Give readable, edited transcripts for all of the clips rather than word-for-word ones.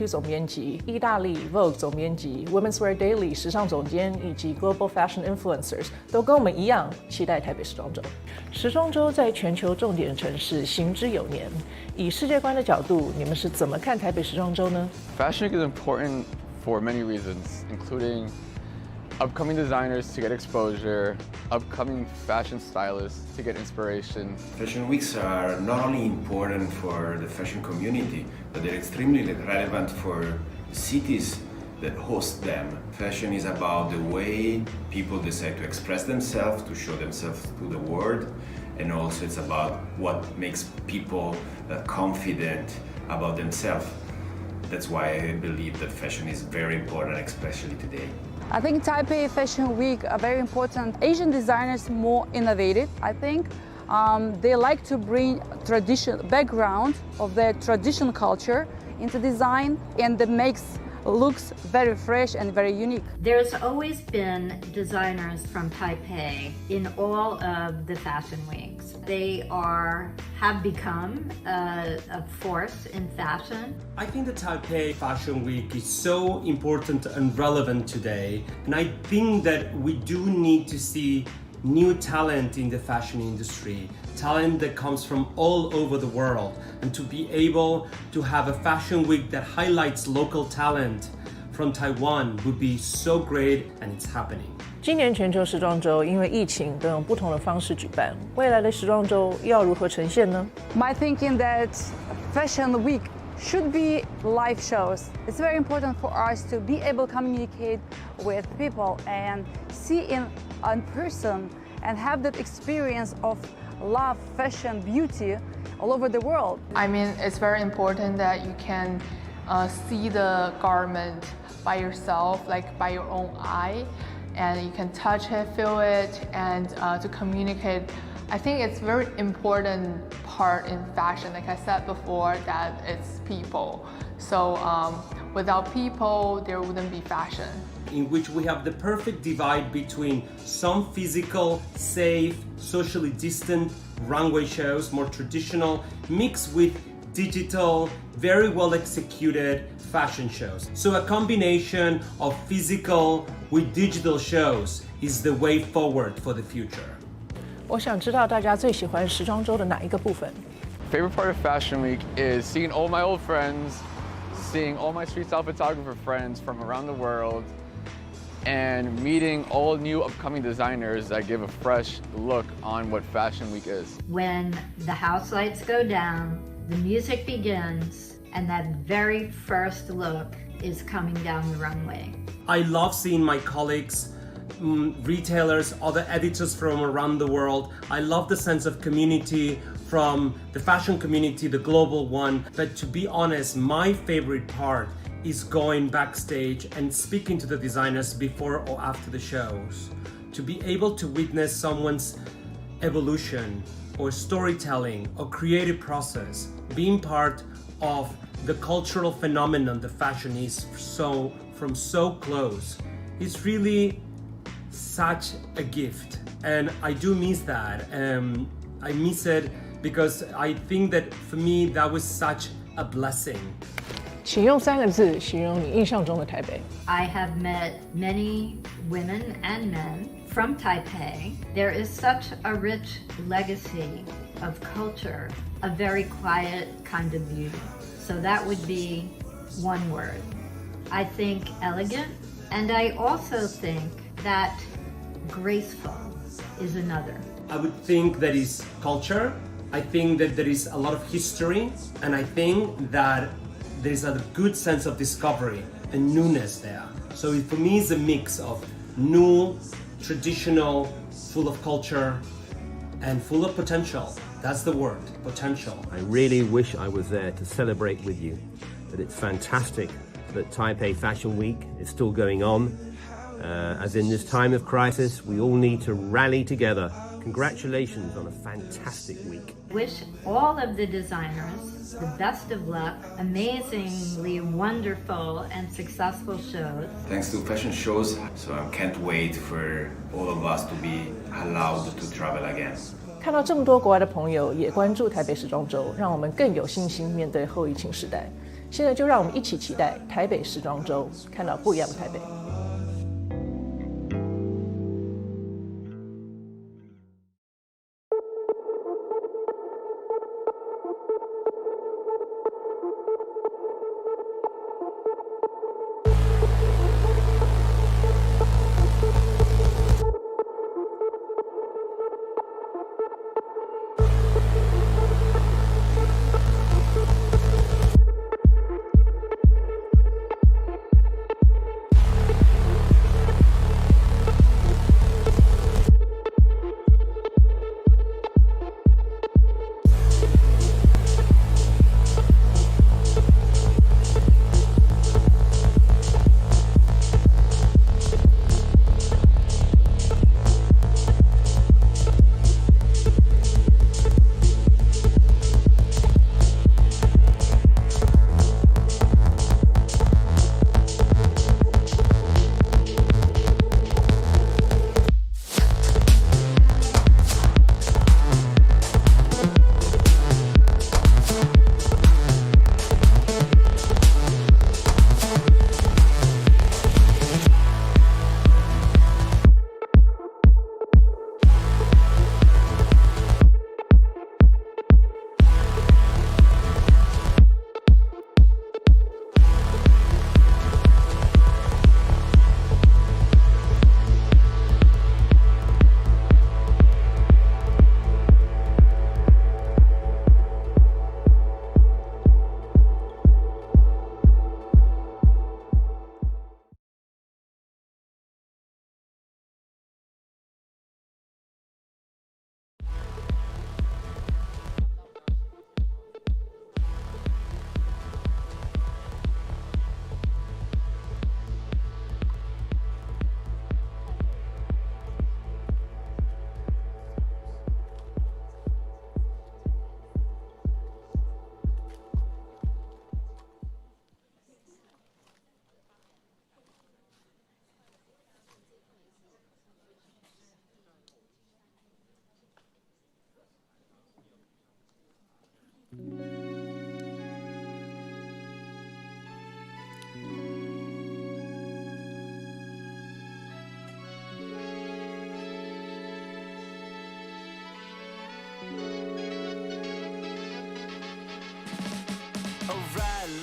GQ 总编辑、意大利 VOGUE 总编辑、Women's Wear Daily 时尚总监以及 Global Fashion Influencers 都跟我们一样期待台北时装周。时装周在全球重点城市行之有年，以世界观的角度，你们是怎么看台北时装周呢？ Fashion Week is important for many reasons, including upcoming designers to get exposure, upcoming fashion stylists to get inspiration. Fashion weeks are not only important for the fashion community, but they're extremely relevant for cities that host them. Fashion is about the way people decide to express themselves, to show themselves to the world, and also it's about what makes people confident about themselves. That's why I believe that fashion is very important, especially today. I think Taipei Fashion Week are very important. Asian designers more innovative. I think they like to bring background of their traditional culture into design, and that makes looks very fresh and very unique. There's always been designers from Taipei in all of the fashion weeks. They have become a force in fashion. I think the Taipei Fashion Week is so important and relevant today, and I think that we do need to see new talent in the fashion industry, talent that comes from all over the world, and to be able to have a fashion week that highlights local talent from Taiwan would be so great, and it's happening. 今年全球时装周因为疫情都用不同的方式举办，未来的时装周要如何呈现呢？ My thinking that Fashion Week should be live shows. It's very important for us to be able to communicate with people and see in person and have that experience of love, fashion, beauty all over the world. I mean, it's very important that you can see the garment by yourself, like by your own eye, and you can touch it, feel it, and to communicate. I think it's very important part in fashion. Like I said before, that it's people. So without people, there wouldn't be fashion. In which we have the perfect divide between some physical, safe, socially distant runway shows, more traditional, mixed with digital, very well executed fashion shows. So a combination of physical with digital shows is the way forward for the future. 我想知道大家最喜欢时装周的哪一个部分？ Favorite part of Fashion Week is seeing all my old friends, seeing all my street style photographer friends from around the world, and meeting all new upcoming designers that give a fresh look on what Fashion Week is. When the house lights go down, the music begins, and that very first look is coming down the runway. I love seeing my colleagues, retailers, other editors from around the world. I love the sense of community from the fashion community, the global one. But to be honest, my favorite part is going backstage and speaking to the designers before or after the shows. To be able to witness someone's evolution or storytelling or creative process, being part of the cultural phenomenon the fashion is from so close. It's really such a gift, and I do miss that. I miss it because I think that for me that was such a blessing. 请用3个字形容你印象中的台北。 I have met many women and men from Taipei. There is such a rich legacy of culture, a very quiet kind of beauty. So that would be one word. I think elegant, and I also think that graceful is another. I would think that is culture. I think that there is a lot of history, and I think that there is a good sense of discovery and newness there. So for me, it's a mix of new, traditional, full of culture, and full of potential. That's the word, potential. I really wish I was there to celebrate with you, but it's fantastic that Taipei Fashion Week is still going on. As in this time of crisis, we all need to rally together. Congratulations on a fantastic week. Wish all of the designers the best of luck, amazingly wonderful and successful shows. Thanks to fashion shows, so I can't wait for all of us to be allowed to travel again. 看到这么多国外的朋友也关注台北时装周，让我们更有信心面对后疫情时代。现在就让我们一起期待台北时装周，看到不一样的台北。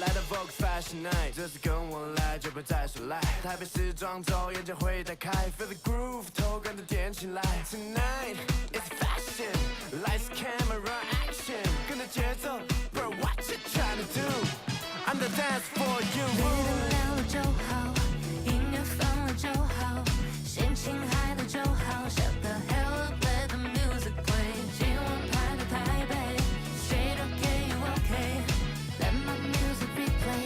来到 VOGUE Fashion Night， 这次跟我来就别再说赖。台北时装周，眼睛会打开 ，Feel the groove， 头跟着点起来。Tonight it's fashion， lights camera action， 跟着节奏 ，Bro what you trying to do？I'm the dance for you。绿灯亮了就好，音乐放了就好，心情嗨了就好。Shut the hell up, let the music play。今晚拍的台北，谁都给 you OK。Let my music replay,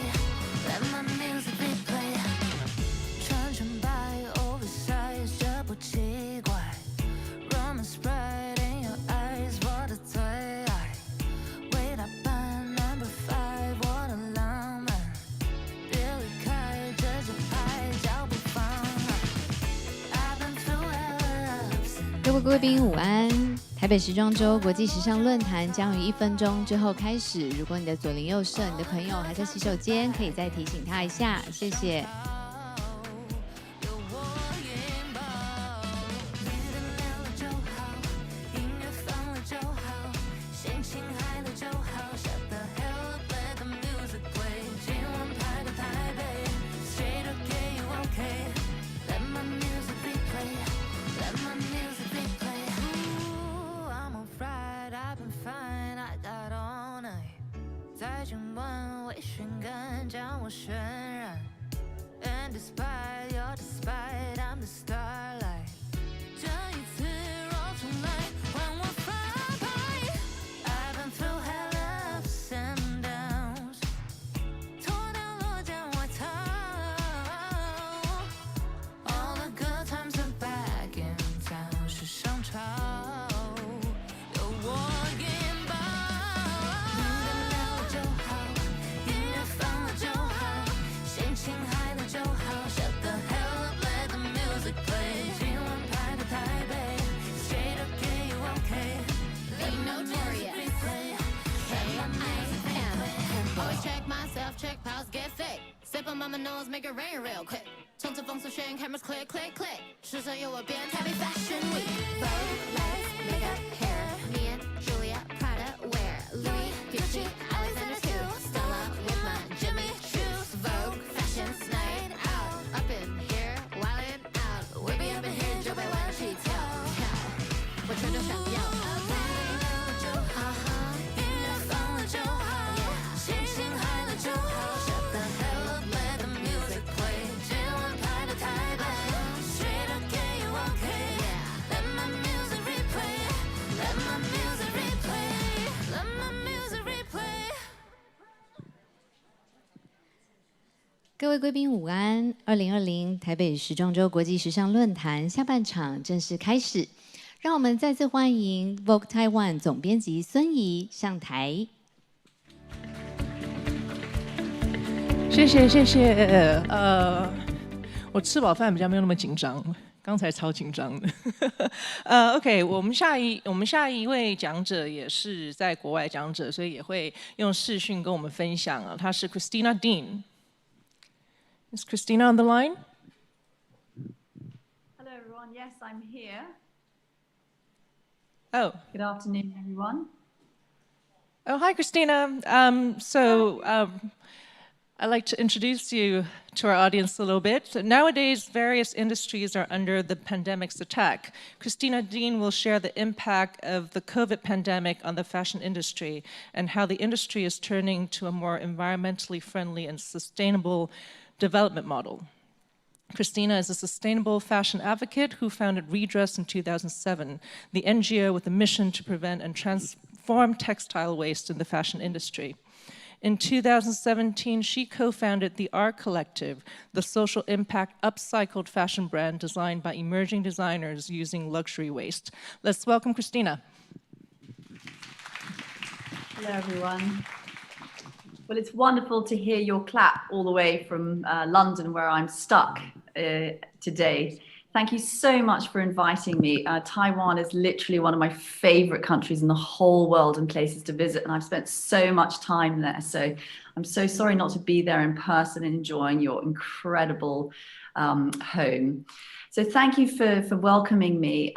let my music replay。穿全白 oversize 这不奇怪 ，Romance bright in your eyes， 我的最爱。味道版 Number 5， 我的浪漫。别离开这节拍，脚步放慢。I've been through hell。各位贵宾午安。台北时装周国际时尚论坛将于1分钟之后开始。如果你的左邻右舍、你的朋友还在洗手间，可以再提醒他一下，谢谢。在今晚微醺感将我渲染 ，And despite your despite I'm the starlight。这一次若重来，换我发牌。I've been through hell ups and downs， 脱掉落肩外套 ，All the good times are back in town， 时尚潮。心嗨了就好 ，Shut the hell up, let the music play。from on my nose, make it rain real quick. 从此风速炫 cameras click click click. 时尚由我变台北 Fashion Week. Vogue, let's make up hair. Me and Julia, Prada, wear. Louis, Gucci, Alexander too. Stella with my Jimmy shoes. Vogue, fashion's night out. Up in here, wildin' out. We'll be up in here 就被玩具跳跳。我全都想要。音乐放了就好，心情嗨了就好。Shut the hell up, let the music play. 今晚拍的台北 ，Straight up can you okay? Let my music replay, let my music replay, let my music replay. 各位贵宾午安！2020台北时装周国际时尚论坛下半场正式开始，让我们再次欢迎 VOGUE TAIWAN 总编辑孙怡上台。谢谢谢谢。我吃饱饭比较没有那么紧张，刚才超紧张的。OK， 我们下一位讲者也是在国外讲者，所以也会用视讯跟我们分享啊。他是 Christina Dean。Is Christina on the line? Hello everyone. Yes, I'm here. Oh. Good afternoon, everyone. Oh, hi, Christina. I'd like to introduce you to our audience a little bit. Nowadays, various industries are under the pandemic's attack. Christina Dean will share the impact of the COVID pandemic on the fashion industry and how the industry is turning to a more environmentally friendly and sustainable development model. Christina is a sustainable fashion advocate who founded Redress in 2007, the NGO with a mission to prevent and transform textile waste in the fashion industry. In 2017, she co-founded the R Collective, the social impact upcycled fashion brand designed by emerging designers using luxury waste. Let's welcome Christina. Hello, everyone. Well, it's wonderful to hear your clap all the way from London, where I'm stuck today. Thank you so much for inviting me. Taiwan is literally one of my favorite countries in the whole world and places to visit, and I've spent so much time there. So I'm so sorry not to be there in person and enjoying your incredible home. So thank you for welcoming me.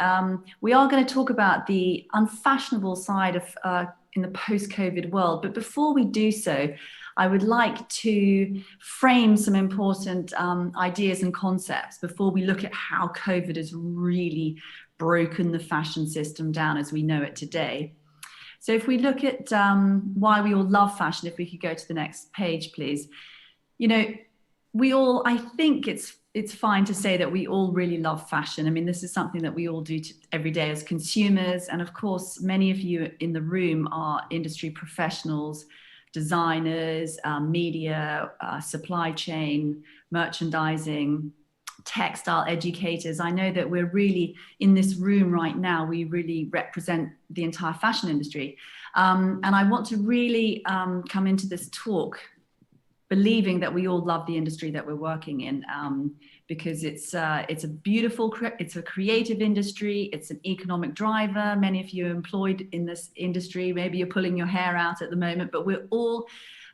We are going to talk about the unfashionable side of in the post-COVID world. But before we do so, I would like to frame some important ideas and concepts before we look at how COVID has really broken the fashion system down as we know it today. So if we look at why we all love fashion, if we could go to the next page, please. You know, we all, I think it's fine to say that we all really love fashion. I mean, this is something that we all do every day as consumers. And of course, many of you in the room are industry professionals, designers, media, supply chain, merchandising, textile educators. I know that we're really in this room right now, we really represent the entire fashion industry. And I want to really come into this talk believing that we all love the industry that we're working in, because it's a beautiful, it's a creative industry, it's an economic driver. Many of you are employed in this industry, maybe you're pulling your hair out at the moment, but we're all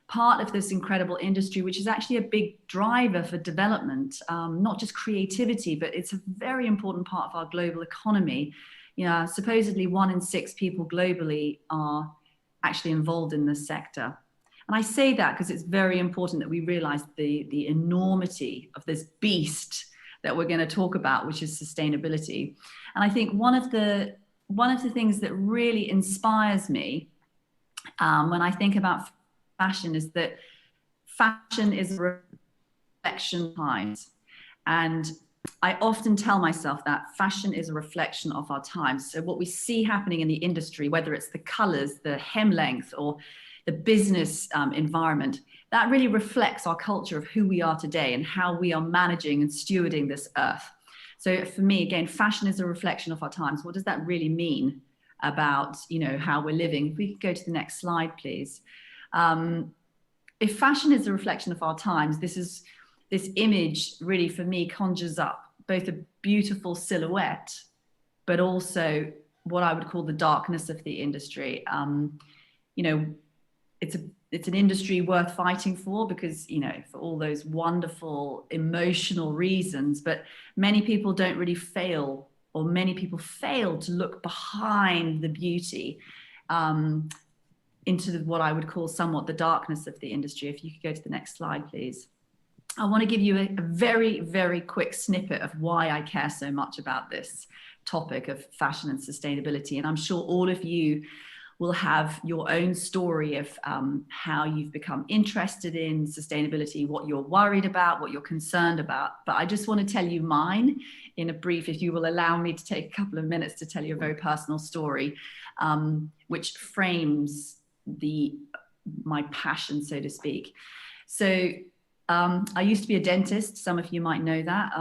part of this incredible industry, which is actually a big driver for development, not just creativity, but it's a very important part of our global economy. You know, supposedly 1 in 6 people globally are actually involved in this sector. And I say that because it's very important that we realize the enormity of this beast that we're going to talk about, which is sustainability. And I think one of the things that really inspires me when I think about fashion is that fashion is a reflection of times. And I often tell myself that fashion is a reflection of our times. So what we see happening in the industry, whether it's the colors, the hem length, or the business environment, that really reflects our culture of who we are today and how we are managing and stewarding this earth. So for me, again, fashion is a reflection of our times. What does that really mean about, you know, how we're living? If we could go to the next slide, please. If fashion is a reflection of our times, this image really for me conjures up both a beautiful silhouette, but also what I would call the darkness of the industry. You know, it's an industry worth fighting for because, you know, for all those wonderful emotional reasons, but many people don't really fail, or many people fail to look behind the beauty into what I would call somewhat the darkness of the industry. If you could go to the next slide, please. I want to give you a very, very quick snippet of why I care so much about this topic of fashion and sustainability. And I'm sure all of you will have your own story of how you've become interested in sustainability, what you're worried about, what you're concerned about. But I just want to tell you mine in a brief, if you will allow me to take a couple of minutes to tell you a very personal story, which frames my passion, so to speak. So I used to be a dentist. Some of you might know that.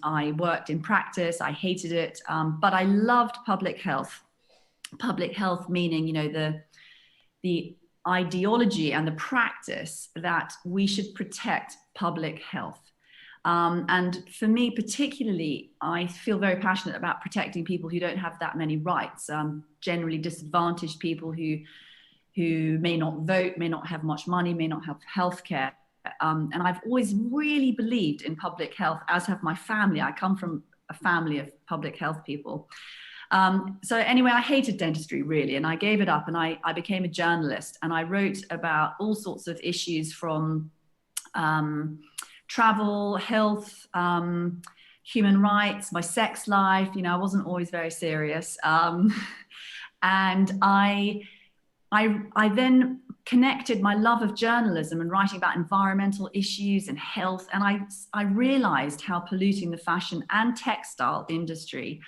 I worked in practice. I hated it, but I loved public health. Public health meaning, you know, the ideology and the practice that we should protect public health. And for me particularly, I feel very passionate about protecting people who don't have that many rights, generally disadvantaged people who may not vote, may not have much money, may not have healthcare. And I've always really believed in public health, as have my family. I come from a family of public health people. So anyway, I hated dentistry really, and I gave it up, and I became a journalist, and I wrote about all sorts of issues from travel, health, human rights, my sex life. You know, I wasn't always very serious. And I then connected my love of journalism and writing about environmental issues and health, and I realized how polluting the fashion and textile industry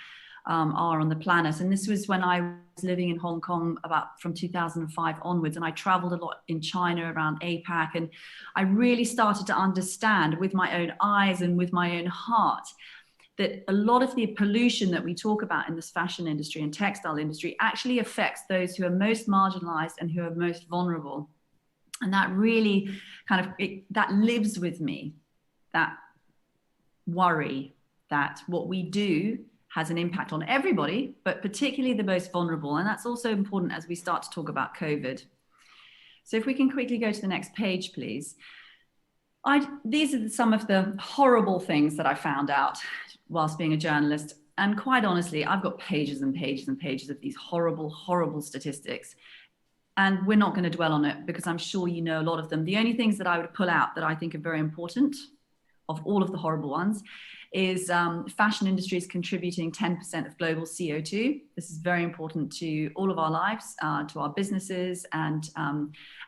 are on the planet. And this was when I was living in Hong Kong from 2005 onwards, and I traveled a lot in China around APAC, and I really started to understand with my own eyes and with my own heart that a lot of the pollution that we talk about in this fashion industry and textile industry actually affects those who are most marginalized and who are most vulnerable. And that really that lives with me, that worry that what we do has an impact on everybody, but particularly the most vulnerable. And that's also important as we start to talk about COVID. So if we can quickly go to the next page, please. These are some of the horrible things that I found out whilst being a journalist. And quite honestly, I've got pages and pages and pages of these horrible, horrible statistics. And we're not going to dwell on it because I'm sure you know a lot of them. The only things that I would pull out that I think are very important of all of the horrible ones is fashion industry is contributing 10% of global CO2. This is very important to all of our lives, to our businesses, and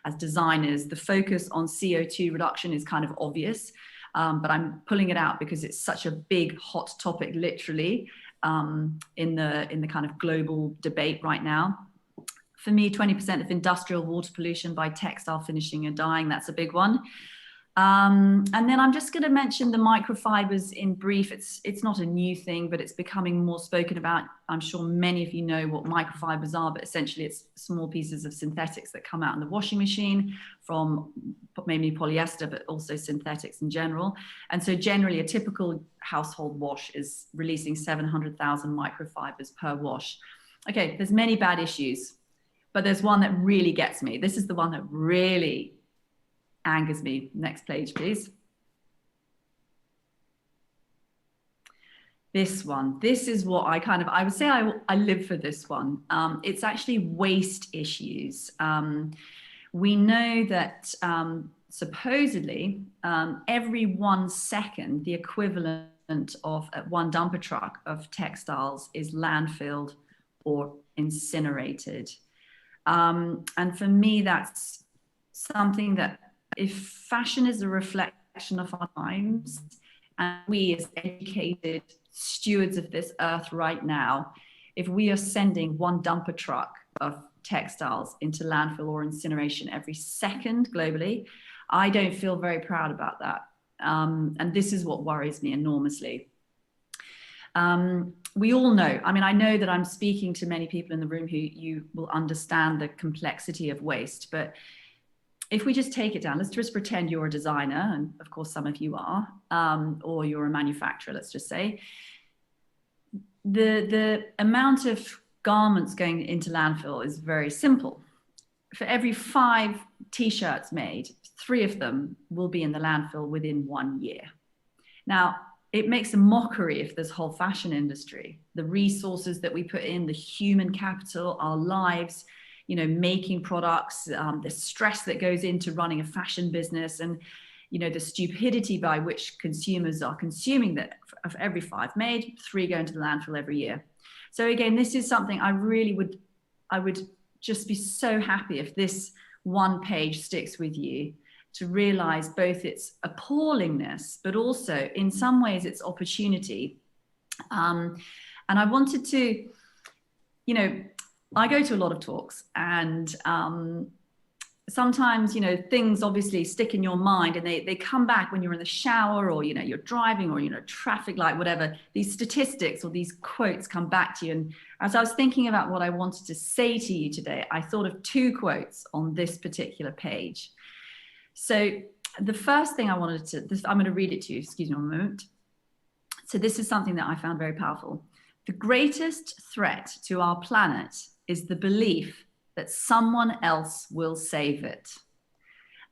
as designers, the focus on CO2 reduction is kind of obvious, but I'm pulling it out because it's such a big hot topic, literally, in the kind of global debate right now. For me, 20% of industrial water pollution by textile finishing and dyeing, that's a big one. And then I'm just going to mention the microfibers in brief. It's not a new thing, but it's becoming more spoken about. I'm sure many of you know what microfibers are, but essentially it's small pieces of synthetics that come out in the washing machine from mainly polyester, but also synthetics in general. And so generally a typical household wash is releasing 700,000 microfibers per wash. Okay, there's many bad issues, but there's one that really gets me. This is the one that really angers me. Next page, please. This one, this is what I would say I live for this one. It's actually waste issues. We know that supposedly every 1 second, the equivalent of one dumper truck of textiles is landfilled or incinerated. And for me, that's something that, if fashion is a reflection of our times, and we as educated stewards of this earth right now, if we are sending one dumper truck of textiles into landfill or incineration every second globally, I don't feel very proud about that. And this is what worries me enormously. We all know, I mean, I know that I'm speaking to many people in the room who you will understand the complexity of waste, but if we just take it down, let's just pretend you're a designer, and of course some of you are, or you're a manufacturer, let's just say. The amount of garments going into landfill is very simple. for every 5 t-shirts made, 3 of them will be in the landfill within 1 year. Now, it makes a mockery of this whole fashion industry, the resources that we put in, the human capital, our lives, you know, making products, the stress that goes into running a fashion business, and, you know, the stupidity by which consumers are consuming that. Of every 5 made, 3 go into the landfill every year. So again, this is something I would just be so happy if this one page sticks with you, to realize both its appallingness, but also in some ways its opportunity. And I wanted to, you know, I go to a lot of talks, and sometimes, you know, things obviously stick in your mind, and they come back when you're in the shower, or, you know, you're driving, or, you know, traffic light, whatever. These statistics or these quotes come back to you. And as I was thinking about what I wanted to say to you today, I thought of 2 quotes on this particular page. So the first thing I wanted to, I'm going to read it to you, excuse me one moment. So this is something that I found very powerful. The greatest threat to our planet is the belief that someone else will save it.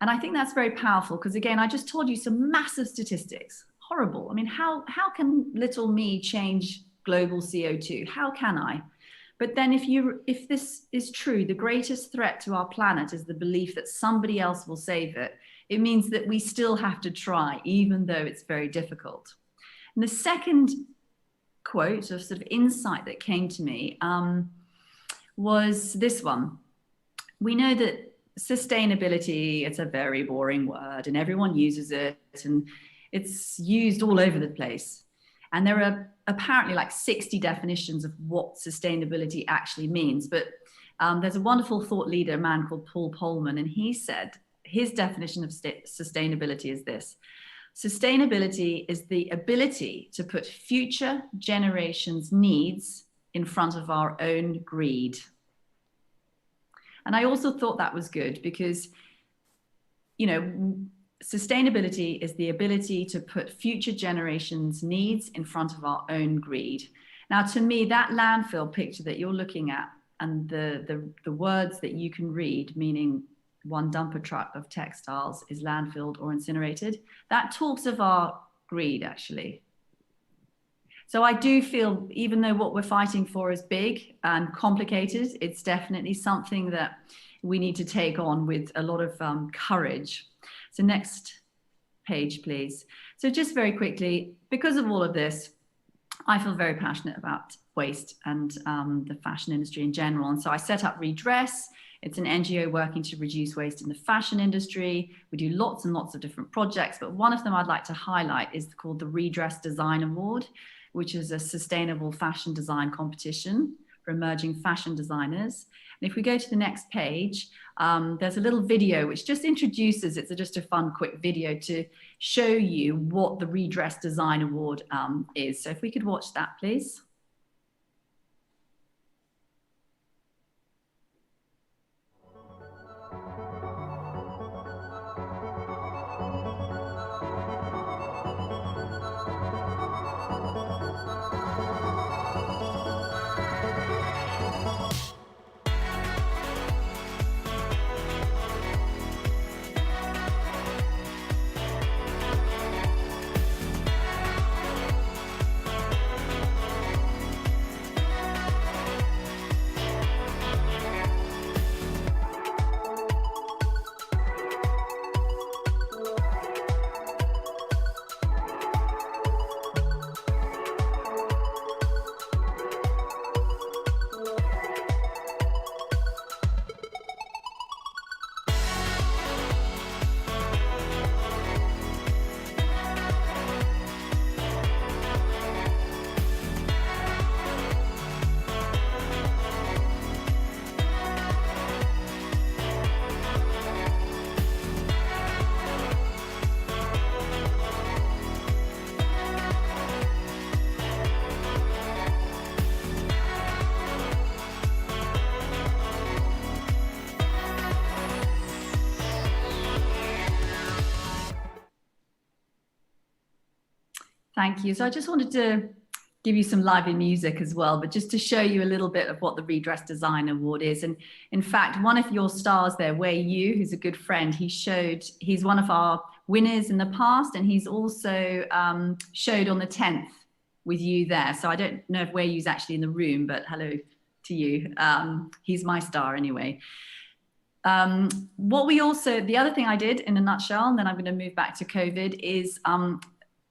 And I think that's very powerful, because again, I just told you some massive statistics, horrible. I mean, how can little me change global CO2? How can I? But then if this is true, the greatest threat to our planet is the belief that somebody else will save it. It means that we still have to try, even though it's very difficult. And the second quote, or sort of insight that came to me, was this one. We know that sustainability, it's a very boring word, and everyone uses it, and it's used all over the place. And there are apparently like 60 definitions of what sustainability actually means. But there's a wonderful thought leader, a man called Paul Polman, and he said his definition of sustainability is this: sustainability is the ability to put future generations' needs in front of our own greed. And I also thought that was good, because, you know, sustainability is the ability to put future generations' needs in front of our own greed. Now, to me, that landfill picture that you're looking at, and the words that you can read, meaning 1 dumper truck of textiles is landfilled or incinerated, that talks of our greed, actually. So I do feel, even though what we're fighting for is big and complicated, it's definitely something that we need to take on with a lot of courage. So next page, please. So just very quickly, because of all of this, I feel very passionate about waste and the fashion industry in general. And so I set up Redress. It's an NGO working to reduce waste in the fashion industry. We do lots and lots of different projects, but one of them I'd like to highlight is called the Redress Design Award, which is a sustainable fashion design competition for emerging fashion designers. And if we go to the next page, there's a little video which just introduces, it's just a fun, quick video to show you what the Redress Design Award is. So if we could watch that, please. Thank you. So I just wanted to give you some lively music as well, but just to show you a little bit of what the Redress Design Award is. And in fact, one of your stars there, Wei Yu, who's a good friend, he's one of our winners in the past, and he's also showed on the 10th with you there. So I don't know if Wei Yu's actually in the room, but hello to you. He's my star anyway. The other thing I did in a nutshell, and then I'm going to move back to COVID, is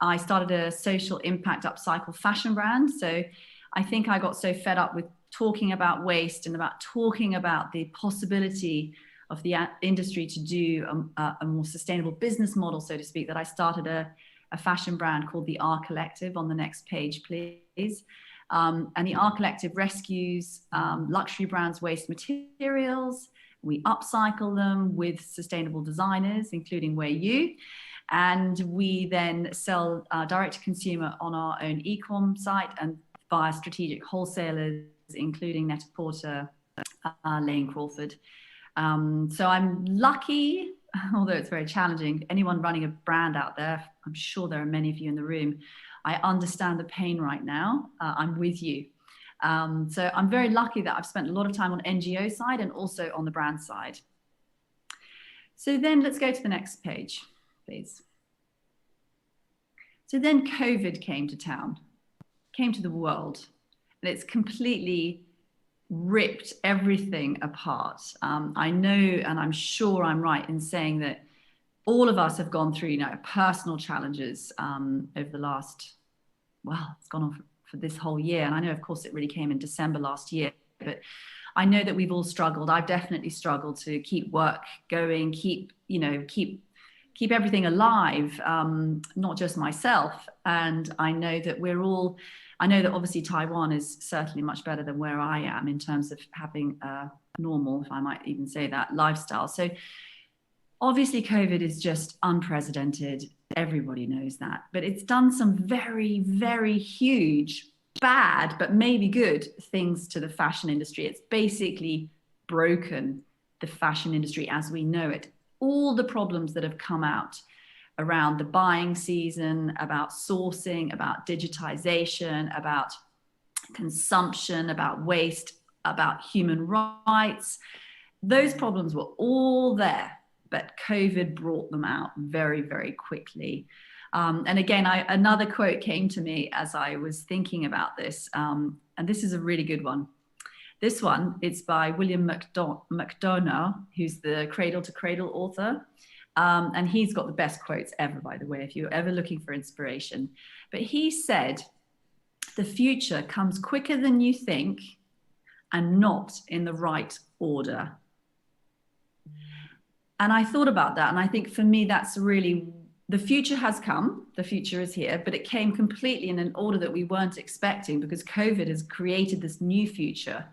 I started a social impact upcycle fashion brand. So I think I got so fed up with talking about waste and about talking about the possibility of the industry to do a more sustainable business model, so to speak, that I started a fashion brand called the R Collective. On the next page, please. And the R Collective rescues luxury brands' waste materials. We upcycle them with sustainable designers, including Wei Yu. And we then sell direct to consumer on our own e-com site and via strategic wholesalers, including Net-a-Porter, Lane Crawford. So I'm lucky, although it's very challenging. Anyone running a brand out there, I'm sure there are many of you in the room, I understand the pain right now. I'm with you. So I'm very lucky that I've spent a lot of time on NGO side and also on the brand side. So then let's go to the next page, please. So then COVID came to town, came to the world, and it's completely ripped everything apart. I know, and I'm sure I'm right in saying that all of us have gone through, personal challenges over the last, it's gone on for this whole year. And I know, of course, it really came in December last year, but I know that we've all struggled. I've definitely struggled to keep work going, keep everything alive, not just myself. And I know that obviously Taiwan is certainly much better than where I am in terms of having a normal, if I might even say that, lifestyle. So obviously COVID is just unprecedented. Everybody knows that, but it's done some very, very huge, bad, but maybe good things to the fashion industry. It's basically broken the fashion industry as we know it. All the problems that have come out around the buying season, about sourcing, about digitization, about consumption, about waste, about human rights, those problems were all there, but COVID brought them out very, very quickly. And again, another quote came to me as I was thinking about this, and this is a really good one. This one, it's by William McDonough, who's the Cradle to Cradle author. And he's got the best quotes ever, by the way, if you're ever looking for inspiration. But he said, "The future comes quicker than you think and not in the right order." And I thought about that. And I think for me, that's really, the future has come, the future is here, but it came completely in an order that we weren't expecting because COVID has created this new future.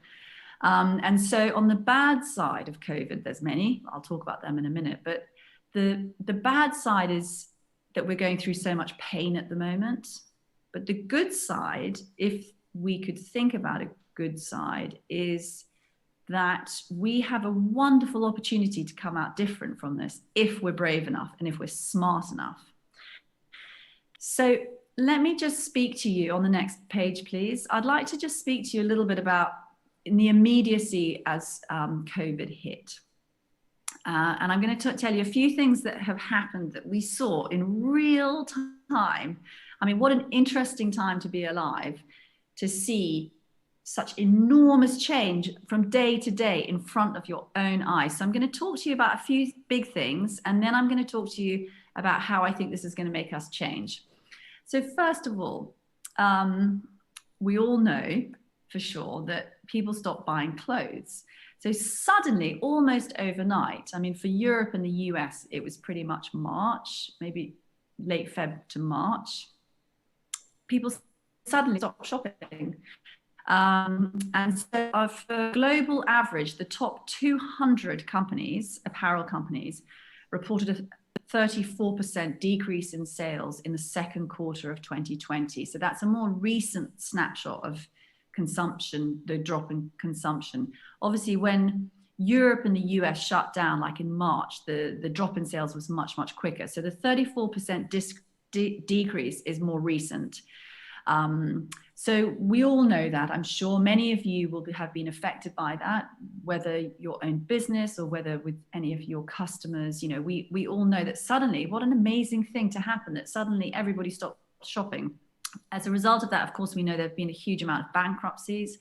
And so on the bad side of COVID, there's many, I'll talk about them in a minute, but the bad side is that we're going through so much pain at the moment. But the good side, if we could think about a good side, is that we have a wonderful opportunity to come out different from this if we're brave enough and if we're smart enough. So let me just speak to you on the next page, please. I'd like to just speak to you a little bit about in the immediacy as COVID hit. And I'm going to tell you a few things that have happened that we saw in real time. I mean, what an interesting time to be alive, to see such enormous change from day to day in front of your own eyes. So I'm going to talk to you about a few big things, and then I'm going to talk to you about how I think this is going to make us change. So first of all, we all know for sure that people stopped buying clothes. So suddenly, almost overnight, I mean, for Europe and the US, it was pretty much March, maybe late Feb to March. People suddenly stopped shopping. And so for global average, the top 200 companies, apparel companies, reported a 34% decrease in sales in the second quarter of 2020. So that's a more recent snapshot of consumption, the drop in consumption. Obviously, when Europe and the US shut down, like in March, the drop in sales was much, much quicker. So the 34% decrease is more recent. So we all know that. I'm sure many of you will have been affected by that, whether your own business or whether with any of your customers. You know, we all know that suddenly, what an amazing thing to happen, that suddenly everybody stopped shopping. As a result of that, of course, we know there have been a huge amount of bankruptcies.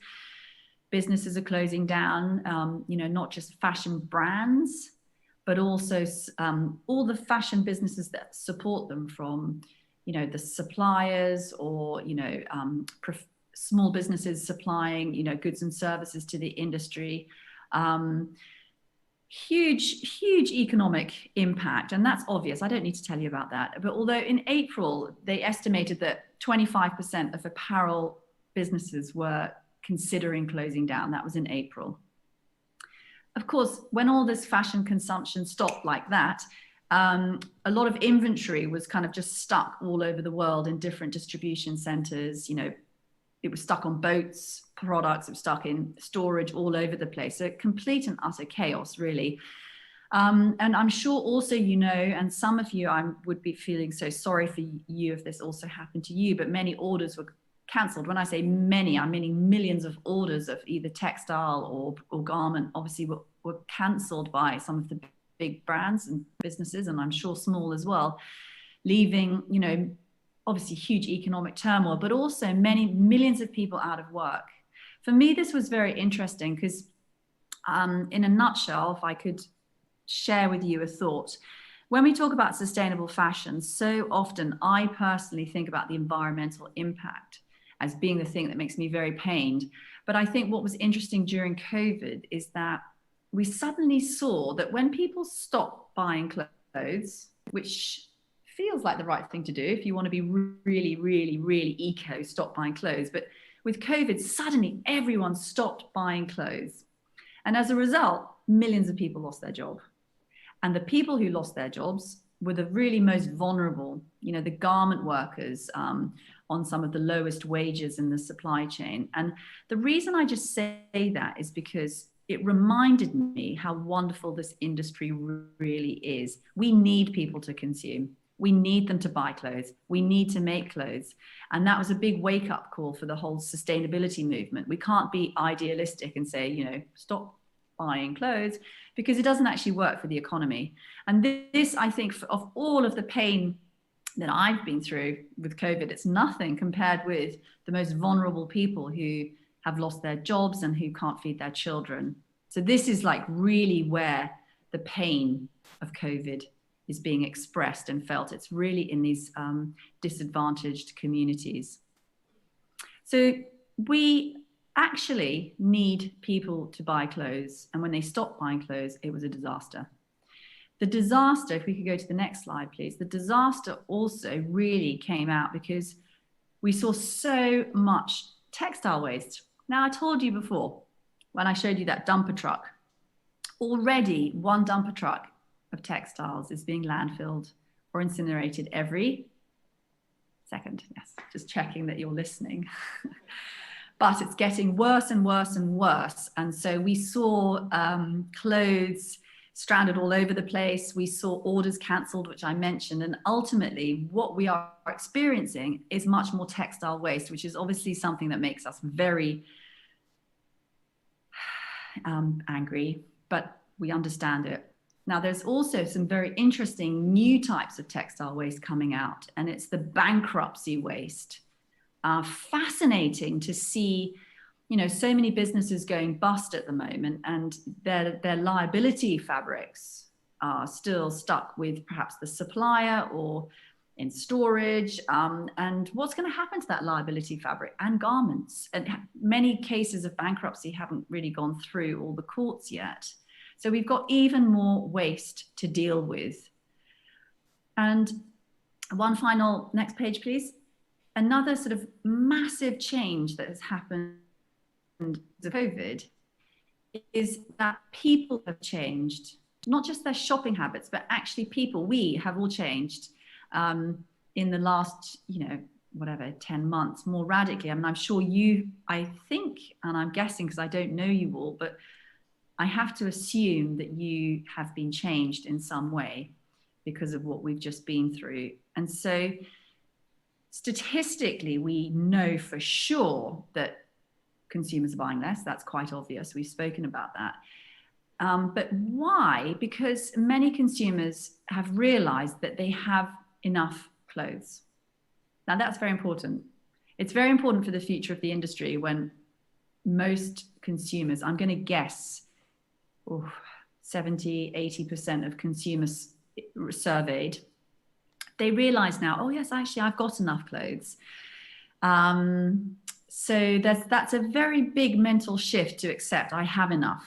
Businesses are closing down, you know, not just fashion brands, but also all the fashion businesses that support them, from, you know, the suppliers or, you know, small businesses supplying, you know, goods and services to the industry. Huge economic impact. And that's obvious. I don't need to tell you about that. But although in April, they estimated that 25% of apparel businesses were considering closing down. That was in April. Of course, when all this fashion consumption stopped like that, a lot of inventory was kind of just stuck all over the world in different distribution centers. You know, it was stuck on boats, products, it was stuck in storage all over the place. So complete and utter chaos, really. And I'm sure also, you know, and some of you, I would be feeling so sorry for you if this also happened to you, but many orders were cancelled. When I say many, I'm meaning millions of orders of either textile or garment, obviously were cancelled by some of the big brands and businesses, and I'm sure small as well, leaving, you know, obviously huge economic turmoil, but also many millions of people out of work. For me, this was very interesting because in a nutshell, if I could share with you a thought, when we talk about sustainable fashion, so often I personally think about the environmental impact as being the thing that makes me very pained. But I think what was interesting during COVID is that we suddenly saw that when people stopped buying clothes, which feels like the right thing to do if you want to be really eco, stop buying clothes. But with COVID, suddenly everyone stopped buying clothes. And as a result, millions of people lost their job. And the people who lost their jobs were the really most vulnerable, you know, the garment workers on some of the lowest wages in the supply chain. And the reason I just say that is because it reminded me how wonderful this industry really is. We need people to consume. We need them to buy clothes. We need to make clothes. And that was a big wake-up call for the whole sustainability movement. We can't be idealistic and say, you know, stop buying clothes, because it doesn't actually work for the economy. And this, I think, of all of the pain that I've been through with COVID, it's nothing compared with the most vulnerable people who have lost their jobs and who can't feed their children. So this is like really where the pain of COVID is being expressed and felt. It's really in these disadvantaged communities. So we actually need people to buy clothes. And when they stopped buying clothes, it was a disaster. The disaster, if we could go to the next slide, please. The disaster also really came out because we saw so much textile waste. Now, I told you before, when I showed you that dumper truck, already one dumper truck of textiles is being landfilled or incinerated every second. Yes, just checking that you're listening. But it's getting worse and worse and worse. And so we saw clothes stranded all over the place. We saw orders cancelled, which I mentioned. And ultimately, what we are experiencing is much more textile waste, which is obviously something that makes us very angry, but we understand it. Now, there's also some very interesting new types of textile waste coming out, and it's the bankruptcy waste. Fascinating to see, you know, so many businesses going bust at the moment, and their liability fabrics are still stuck with perhaps the supplier or in storage. And what's going to happen to that liability fabric and garments? And many cases of bankruptcy haven't really gone through all the courts yet. So we've got even more waste to deal with. And one final, next page, please. Another sort of massive change that has happened with COVID is that people have changed, not just their shopping habits, but actually people, we have all changed in the last, 10 months more radically. I mean, I'm sure you, I think, and I'm guessing because I don't know you all, but I have to assume that you have been changed in some way because of what we've just been through. And so Statistically, we know for sure that consumers are buying less. That's quite obvious. We've spoken about that. But why? Because many consumers have realized that they have enough clothes. Now, that's very important. It's very important for the future of the industry when most consumers, I'm going to guess, 70, 80% of consumers surveyed, they realize now, oh yes, actually I've got enough clothes. So that's a very big mental shift to accept I have enough.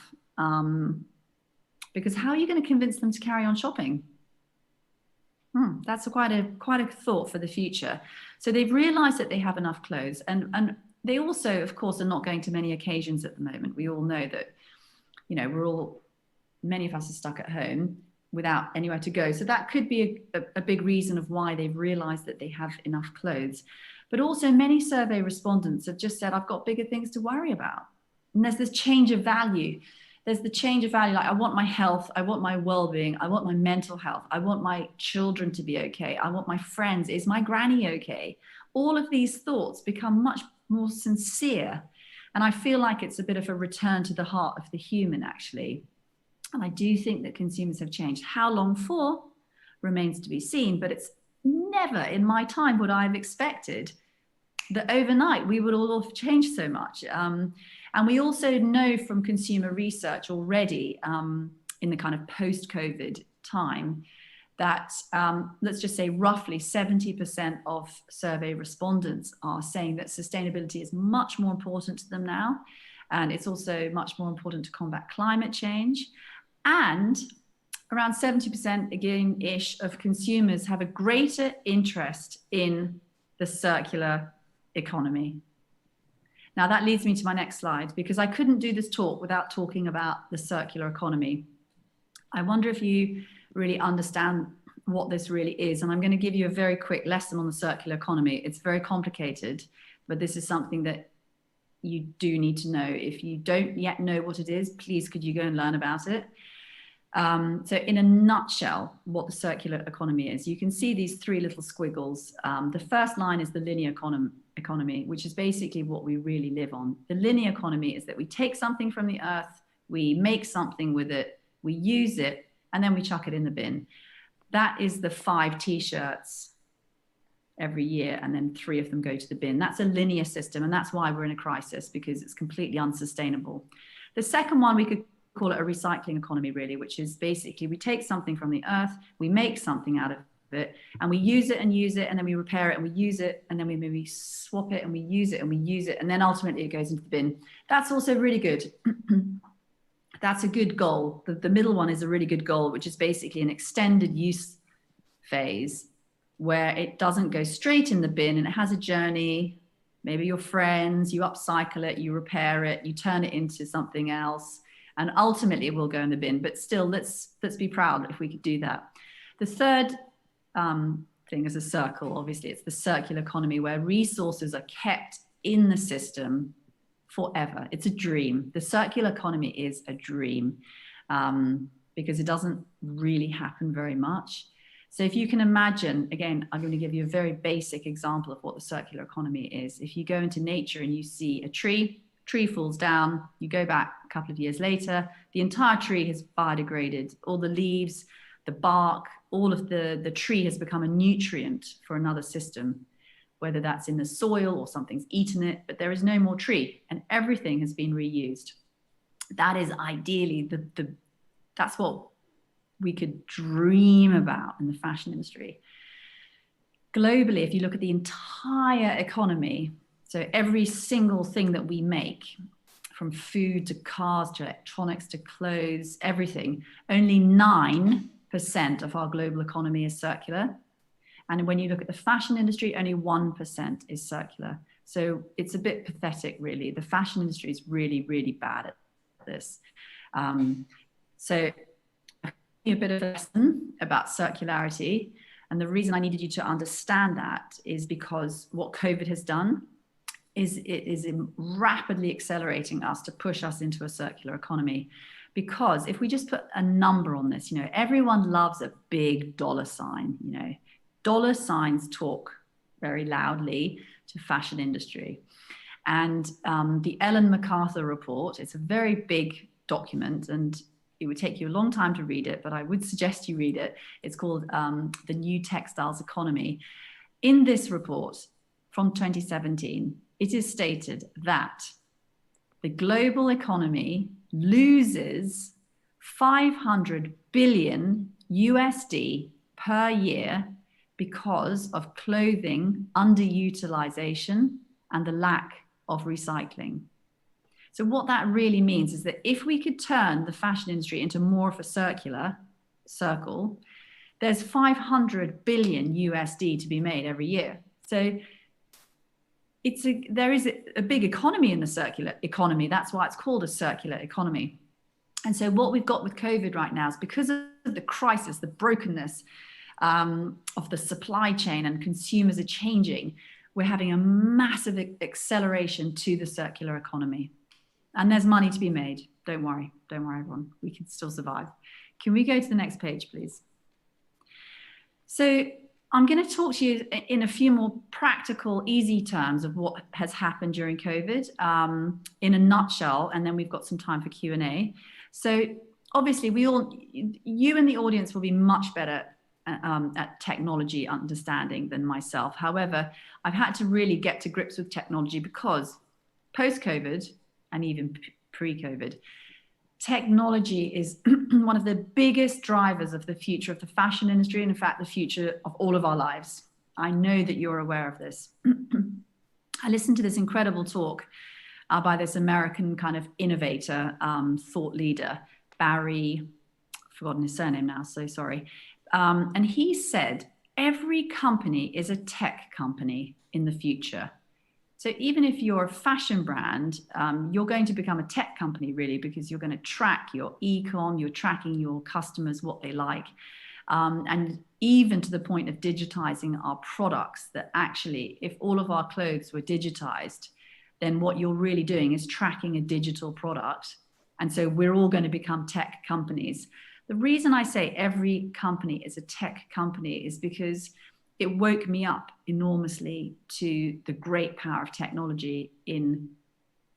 Because how are you going to convince them to carry on shopping? That's quite a thought for the future. So they've realized that they have enough clothes, and they also, of course, are not going to many occasions at the moment. We all know that, many of us are stuck at home without anywhere to go. So that could be a big reason of why they've realized that they have enough clothes. But also many survey respondents have just said, I've got bigger things to worry about. And there's this change of value. There's the change of value. Like, I want my health. I want my well-being. I want my mental health. I want my children to be okay. I want my friends. Is my granny okay? All of these thoughts become much more sincere. And I feel like it's a bit of a return to the heart of the human, actually. And I do think that consumers have changed. How long for remains to be seen, but it's never in my time would I have expected that overnight we would all have changed so much. And we also know from consumer research already in the kind of post-COVID time that let's just say roughly 70% of survey respondents are saying that sustainability is much more important to them now. And it's also much more important to combat climate change. And around 70% again-ish of consumers have a greater interest in the circular economy. Now that leads me to my next slide, because I couldn't do this talk without talking about the circular economy. I wonder if you really understand what this really is. And I'm going to give you a very quick lesson on the circular economy. It's very complicated, but this is something that you do need to know. If you don't yet know what it is, please could you go and learn about it. So in a nutshell, what the circular economy is, you can see these three little squiggles. The first line is the linear economy, which is basically what we really live on. The linear economy is that we take something from the earth, we make something with it, we use it, and then we chuck it in the bin. That is the 5 t-shirts every year, and then 3 of them go to the bin. That's a linear system, and that's why we're in a crisis, because it's completely unsustainable. The second one, we could call it a recycling economy, really, which is basically we take something from the earth, we make something out of it, and we use it, and then we repair it, and we use it, and then we maybe swap it, and we use it, and we use it, and then ultimately it goes into the bin. That's also really good. That's a good goal. The middle one is a really good goal, which is basically an extended use phase where it doesn't go straight in the bin and it has a journey. Maybe your friends, you upcycle it, you repair it, you turn it into something else, and ultimately it will go in the bin. But still, let's be proud if we could do that. The third thing is a circle. Obviously, it's the circular economy where resources are kept in the system forever. It's a dream. The circular economy is a dream because it doesn't really happen very much. So if you can imagine, again, I'm going to give you a very basic example of what the circular economy is. If you go into nature and you see a tree falls down, you go back a couple of years later, the entire tree has biodegraded. All the leaves, the bark, all of the tree has become a nutrient for another system, whether that's in the soil or something's eaten it, but there is no more tree and everything has been reused. That is ideally that's what we could dream about in the fashion industry. Globally, if you look at the entire economy, so every single thing that we make, from food to cars to electronics to clothes, everything, only 9% of our global economy is circular. And when you look at the fashion industry, only 1% is circular. So it's a bit pathetic, really. The fashion industry is really, really bad at this. So a bit of a lesson about circularity. And the reason I needed you to understand that is because what COVID has done is it is rapidly accelerating us to push us into a circular economy. Because if we just put a number on this, everyone loves a big dollar sign, dollar signs talk very loudly to fashion industry. And the Ellen MacArthur report, it's a very big document and it would take you a long time to read it, but I would suggest you read it. It's called The New Textiles Economy. In this report from 2017, it is stated that the global economy loses 500 billion USD per year because of clothing underutilization and the lack of recycling. So what that really means is that if we could turn the fashion industry into more of a circular circle, there's 500 billion USD to be made every year. So there is a big economy in the circular economy. That's why it's called a circular economy. And so what we've got with COVID right now is because of the crisis, the brokenness of the supply chain, and consumers are changing, we're having a massive acceleration to the circular economy. And there's money to be made. Don't worry, everyone. We can still survive. Can we go to the next page, please? So I'm going to talk to you in a few more practical, easy terms of what has happened during COVID in a nutshell, and then we've got some time for Q&A. So obviously you in the audience will be much better at technology understanding than myself. However, I've had to really get to grips with technology because post-COVID and even pre-COVID, technology is one of the biggest drivers of the future of the fashion industry, and in fact, the future of all of our lives. I know that you're aware of this. I listened to this incredible talk by this American kind of innovator, thought leader, Barry, I've forgotten his surname now, so sorry. And he said, every company is a tech company in the future. So even if you're a fashion brand, you're going to become a tech company really, because you're going to track your e-com, you're tracking your customers, what they like. And even to the point of digitizing our products, that actually, if all of our clothes were digitized, then what you're really doing is tracking a digital product. And so we're all going to become tech companies. The reason I say every company is a tech company is because it woke me up enormously to the great power of technology in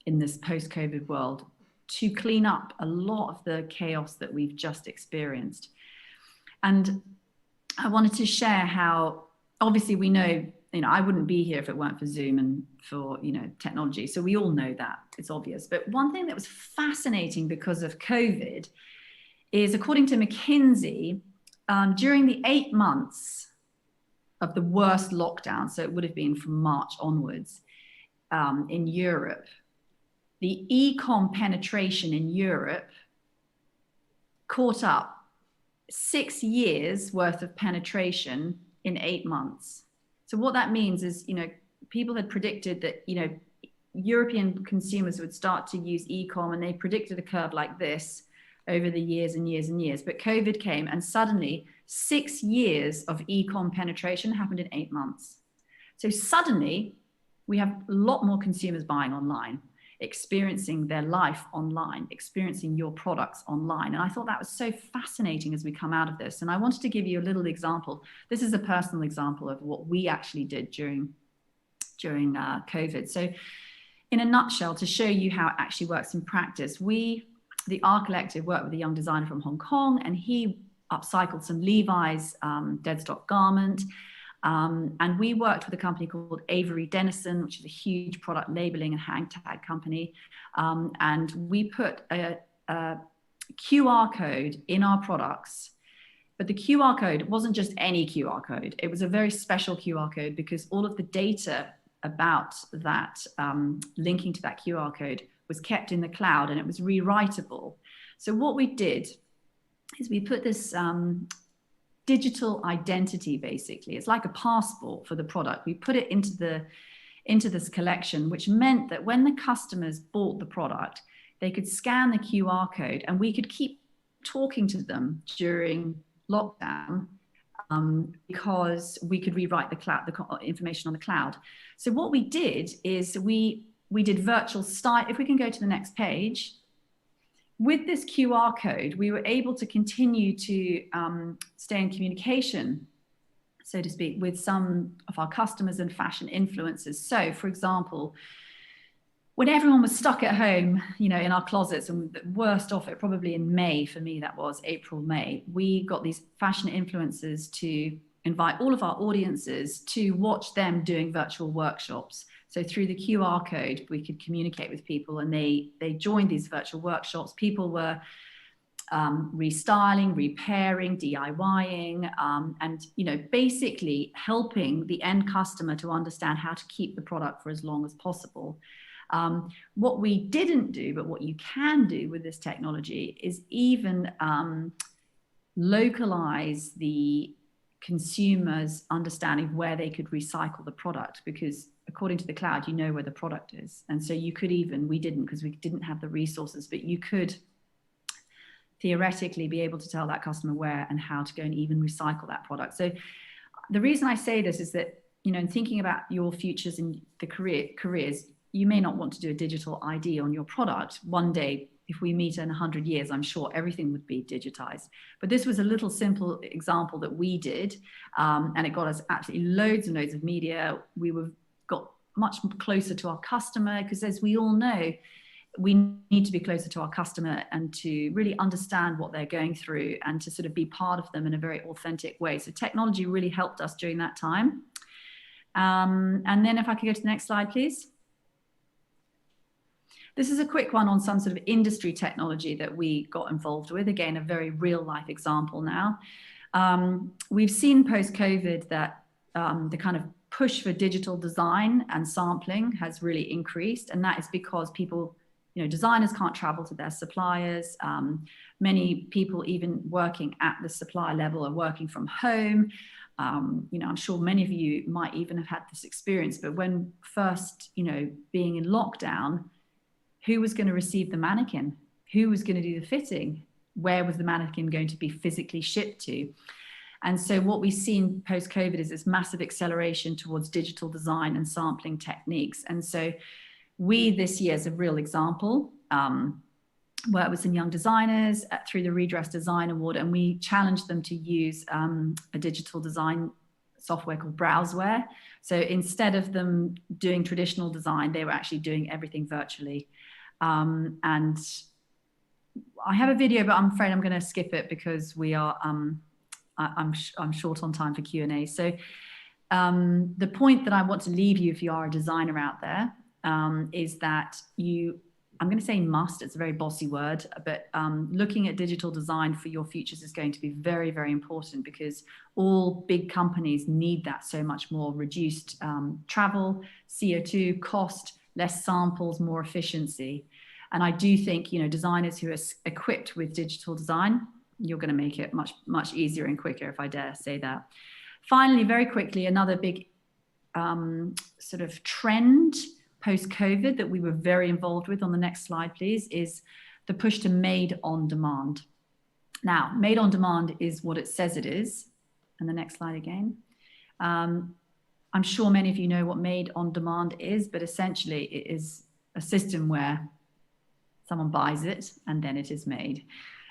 this post-COVID world to clean up a lot of the chaos that we've just experienced. And I wanted to share how, obviously we know, I wouldn't be here if it weren't for Zoom and for, technology. So we all know that, it's obvious. But one thing that was fascinating because of COVID is, according to McKinsey, during the 8 months of the worst lockdown, so it would have been from March onwards, in Europe, the e-com penetration in Europe caught up 6 years worth of penetration in 8 months. So what that means is, people had predicted that, European consumers would start to use e-com, and they predicted a curve like this over the years and years and years. But COVID came, and suddenly 6 years of e-com penetration happened in 8 months. So suddenly we have a lot more consumers buying online, experiencing their life online, experiencing your products online. And I thought that was so fascinating as we come out of this. And I wanted to give you a little example. This is a personal example of what we actually did during COVID. So in a nutshell, to show you how it actually works in practice, the R Collective worked with a young designer from Hong Kong, and he upcycled some Levi's dead stock garment. And we worked with a company called Avery Dennison, which is a huge product labeling and hang tag company. And we put a QR code in our products. But the QR code wasn't just any QR code. It was a very special QR code because all of the data about that linking to that QR code was kept in the cloud, and it was rewritable. So what we did is we put this digital identity, basically. It's like a passport for the product. We put it into this collection, which meant that when the customers bought the product, they could scan the QR code, and we could keep talking to them during lockdown because we could rewrite the information on the cloud. So what we did is we did virtual style. If we can go to the next page. With this QR code, we were able to continue to stay in communication so to speak, with some of our customers and fashion influencers. So, for example, when everyone was stuck at home, in our closets, and the worst off it, probably in May, for me that was April, May, we got these fashion influencers to invite all of our audiences to watch them doing virtual workshops. So through the QR code, we could communicate with people, and they joined these virtual workshops. People were restyling, repairing, DIYing, and basically helping the end customer to understand how to keep the product for as long as possible. What we didn't do, but what you can do with this technology, is even localize the consumers' understanding of where they could recycle the product, because according to the cloud, you know where the product is. And so you could even, we didn't because we didn't have the resources, but you could theoretically be able to tell that customer where and how to go and even recycle that product. So the reason I say this is that, in thinking about your futures in the careers, you may not want to do a digital ID on your product. One day, if we meet in 100 years, I'm sure everything would be digitized. But this was a little simple example that we did, and it got us absolutely loads and loads of media. We got much closer to our customer, because as we all know, we need to be closer to our customer and to really understand what they're going through and to sort of be part of them in a very authentic way. So technology really helped us during that time. And then if I could go to the next slide, please. This is a quick one on some sort of industry technology that we got involved with. Again, a very real life example now. We've seen post-COVID that the kind of push for digital design and sampling has really increased. And that is because people, designers can't travel to their suppliers. Many people even working at the supplier level are working from home. I'm sure many of you might even have had this experience, but when first, being in lockdown, who was going to receive the mannequin? Who was going to do the fitting? Where was the mannequin going to be physically shipped to? And so what we've seen post-COVID is this massive acceleration towards digital design and sampling techniques. And so we, this year, is a real example, worked with some young designers through the Redress Design Award, and we challenged them to use a digital design software called Browseware. So instead of them doing traditional design, they were actually doing everything virtually. And I have a video, but I'm afraid I'm going to skip it because we are, I'm short on time for Q&A. So the point that I want to leave you, if you are a designer out there, is that I'm going to say must, it's a very bossy word, but looking at digital design for your futures is going to be very, very important, because all big companies need that so much more. Reduced travel, CO2 cost, less samples, more efficiency. And I do think, designers who are equipped with digital design, you're going to make it much, much easier and quicker, if I dare say that. Finally, very quickly, another big sort of trend post-COVID that we were very involved with, on the next slide, please, is the push to made on demand. Now, made on demand is what it says it is. And the next slide again. I'm sure many of you know what made on demand is, but essentially it is a system where someone buys it and then it is made.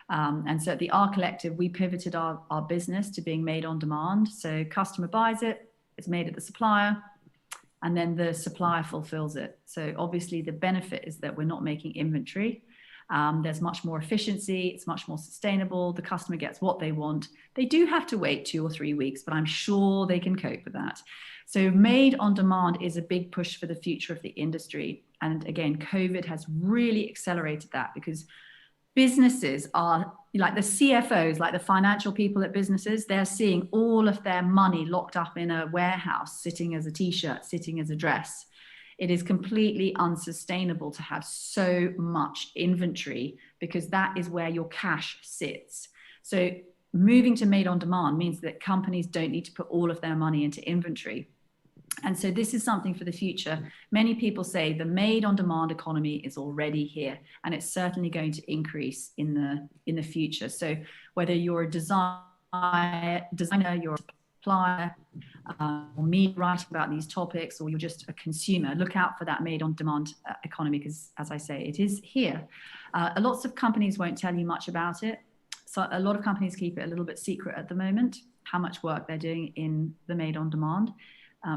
And so at the R Collective, we pivoted our business to being made on demand. So customer buys it, it's made at the supplier, and then the supplier fulfills it. So obviously the benefit is that we're not making inventory. There's much more efficiency, it's much more sustainable, the customer gets what they want. They do have to wait 2 or 3 weeks, but I'm sure they can cope with that. So made on demand is a big push for the future of the industry. And again, COVID has really accelerated that, because businesses are, like the CFOs, like the financial people at businesses, they're seeing all of their money locked up in a warehouse, sitting as a t-shirt, sitting as a dress. It is completely unsustainable to have so much inventory, because that is where your cash sits. So moving to made on demand means that companies don't need to put all of their money into inventory. And so this is something for the future. Many people say the made on demand economy is already here, and it's certainly going to increase in the future. So whether you're a designer, you're a supplier, or me writing about these topics, or you're just a consumer, look out for that made on demand economy, because as I say, it is here. Lots of companies won't tell you much about it. So a lot of companies keep it a little bit secret at the moment. how much work they're doing in the made-on-demand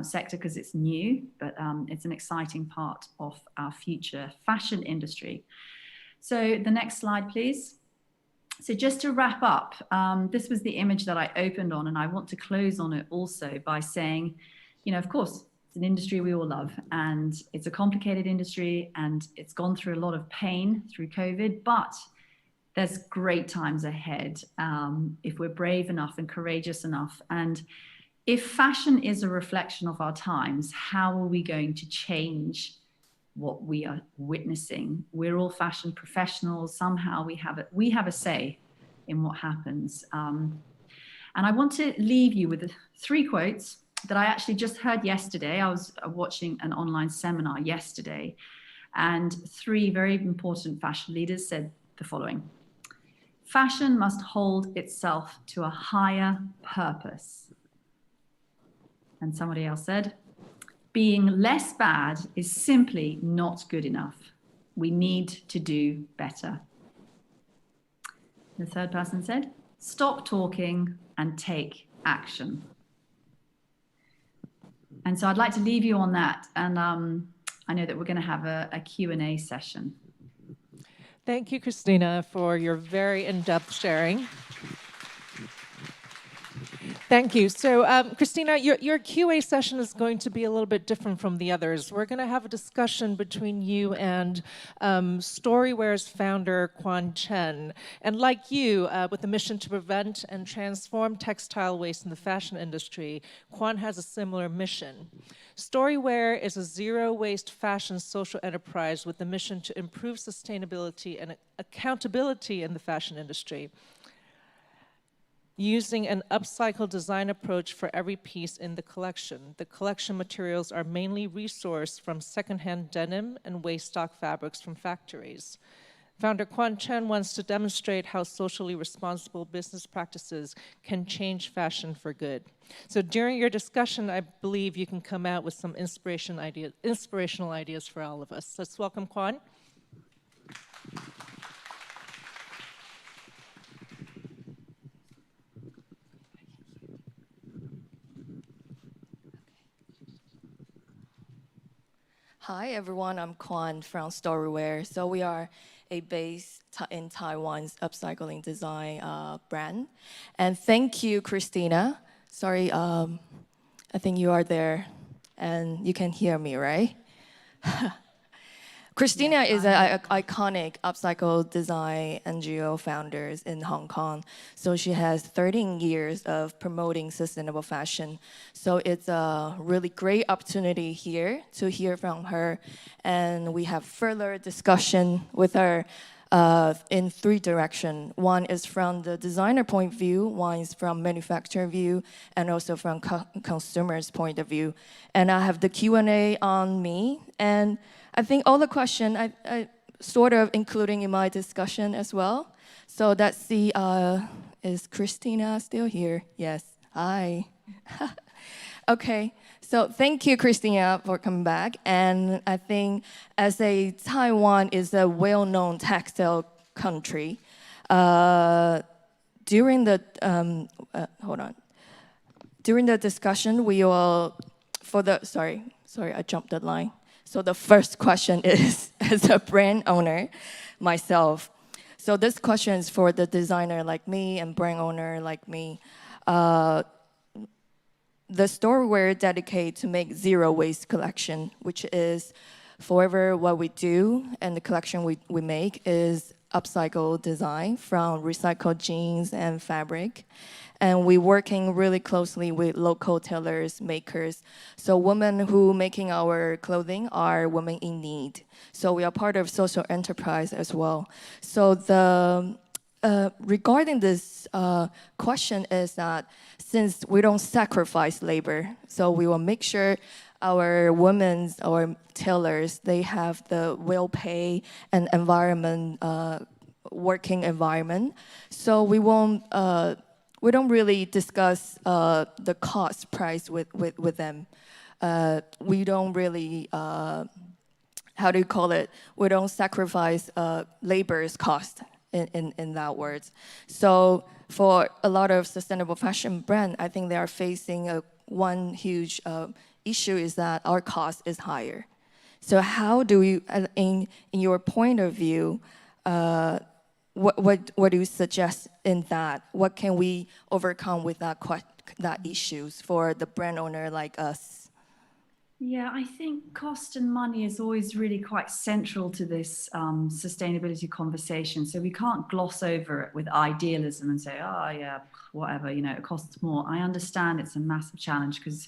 sector because it's new, but it's an exciting part of our future fashion industry. So the next slide, please. So just to wrap up, this was the image that I opened on, and I want to close on it also by saying, of course, it's an industry we all love, and it's a complicated industry, and it's gone through a lot of pain through COVID, but there's great times ahead if we're brave enough and courageous enough. And if fashion is a reflection of our times, how are we going to change what we are witnessing? We're all fashion professionals. Somehow we have a say in what happens. And I want to leave you with 3 quotes that I actually just heard yesterday. I was watching an online seminar yesterday, and 3 very important fashion leaders said the following: fashion must hold itself to a higher purpose. And somebody else said, being less bad is simply not good enough. We need to do better. The 3rd person said, stop talking and take action. And so I'd like to leave you on that. And I know that we're going to have a Q&A session. Thank you, Christina, for your very in-depth sharing. Thank you. So, Christina, your QA session is going to be a little bit different from the others. We're going to have a discussion between you and Storywear's founder, Quan Chen. And like you, with the mission to prevent and transform textile waste in the fashion industry, Quan has a similar mission. Storywear is a zero-waste fashion social enterprise with the mission to improve sustainability and accountability in the fashion industry, using an upcycle design approach for every piece in the collection. The collection materials are mainly resourced from secondhand denim and waste stock fabrics from factories. Founder Quan Chen wants to demonstrate how socially responsible business practices can change fashion for good. So during your discussion, I believe you can come out with some inspirational ideas for all of us. Let's welcome Quan. Hi everyone, I'm Quan from Storywear. So we are a base in Taiwan's upcycling design brand. And thank you, Christina. Sorry, I think you are there and you can hear me, right? Christina is an iconic upcycle design NGO founder in Hong Kong. So she has 13 years of promoting sustainable fashion. So it's a really great opportunity here to hear from her. And we have further discussion with her in 3 directions. One is from the designer point of view, one is from manufacturer view, and also from consumer's point of view. And I have the Q&A on me. And I think all the questions I sort of including in my discussion as well. So let's see, is Christina still here? Yes, hi. Okay, so thank you, Christina, for coming back. And I think as Taiwan is a well-known textile country, during the, during the discussion, we will, sorry, I jumped the line. So the first question is, as a brand owner, myself. So this question is for the designer like me and brand owner like me. The Storywear dedicated to make zero waste collection, which is forever what we do, and the collection we make is upcycle design from recycled jeans and fabric. And we're working really closely with local tailors, makers. So women who making our clothing are women in need. So we are part of social enterprise as well. So the regarding this question is that since we don't sacrifice labor, so we will make sure our women's or tailors, they have the well-paid and working environment. So we won't. We don't really discuss the cost price with them. We don't really, how do you call it? We don't sacrifice labor's cost in that words. So for a lot of sustainable fashion brand, I think they are facing one huge issue is that our cost is higher. So how do you, in your point of view, what do you suggest in that? What can we overcome with that issues for the brand owner like us? Yeah, I think cost and money is always really quite central to this sustainability conversation. So we can't gloss over it with idealism and say, oh yeah, whatever, you know, it costs more. I understand it's a massive challenge because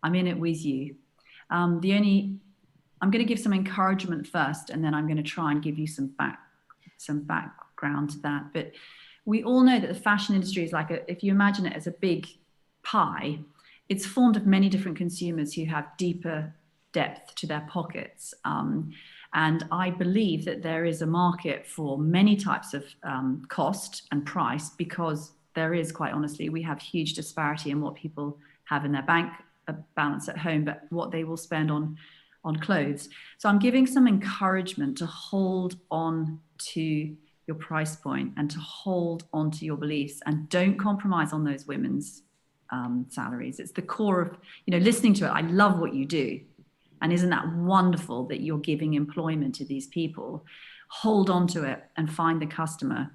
I'm in it with you. I'm going to give some encouragement first, and then I'm going to try and give you some background to that. But we all know that the fashion industry is like if you imagine it as a big pie, it's formed of many different consumers who have deeper depth to their pockets. And I believe that there is a market for many types of cost and price, because there is, quite honestly, we have huge disparity in what people have in their bank balance at home, but what they will spend on clothes. So I'm giving some encouragement to hold on to your price point and to hold on to your beliefs, and don't compromise on those women's salaries. It's the core of, you know, listening to it. I love what you do. And isn't that wonderful that you're giving employment to these people? Hold on to it and find the customer,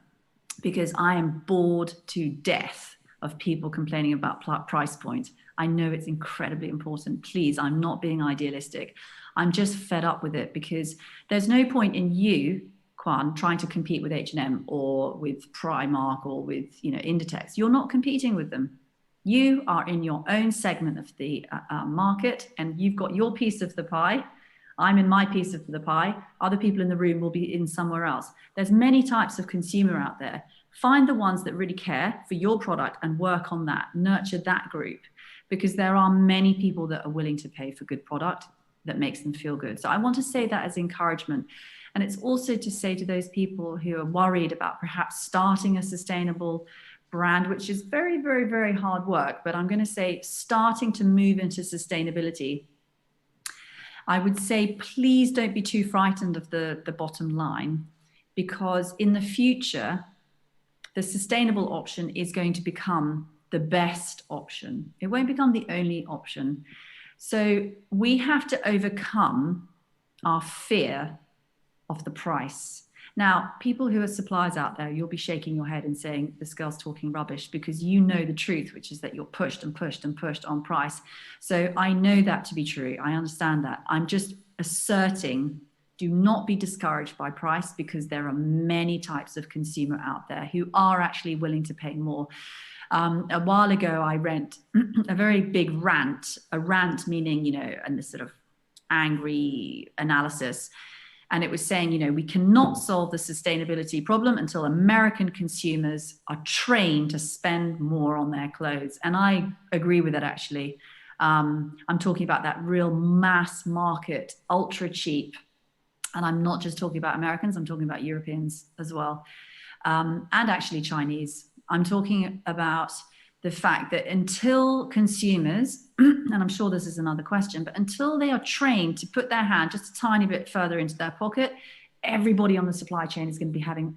because I am bored to death of people complaining about price points. I know it's incredibly important. Please, I'm not being idealistic. I'm just fed up with it, because there's no point in you, Kwan, trying to compete with H&M or with Primark or with, you know, Inditex. You're not competing with them. You are in your own segment of the market, and you've got your piece of the pie. I'm in my piece of the pie. Other people in the room will be in somewhere else. There's many types of consumer out there. Find the ones that really care for your product and work on that. Nurture that group, because there are many people that are willing to pay for good product that makes them feel good. So I want to say that as encouragement. And it's also to say to those people who are worried about perhaps starting a sustainable brand, which is very, very, very hard work, but I'm going to say starting to move into sustainability, I would say, please don't be too frightened of the bottom line, because in the future, the sustainable option is going to become the best option. It won't become the only option. So we have to overcome our fear of the price. Now, people who are suppliers out there, you'll be shaking your head and saying, this girl's talking rubbish, because you know the truth, which is that you're pushed and pushed and pushed on price. So I know that to be true. I understand that. I'm just asserting, do not be discouraged by price, because there are many types of consumer out there who are actually willing to pay more. A while ago, I read a very big rant, a rant meaning, you know, and this sort of angry analysis. And it was saying, you know, we cannot solve the sustainability problem until American consumers are trained to spend more on their clothes. And I agree with that, actually. I'm talking about that real mass market, ultra cheap. And I'm not just talking about Americans, I'm talking about Europeans as well. And actually Chinese. I'm talking about the fact that until consumers, and I'm sure this is another question, but until they are trained to put their hand just a tiny bit further into their pocket, everybody on the supply chain is going to be having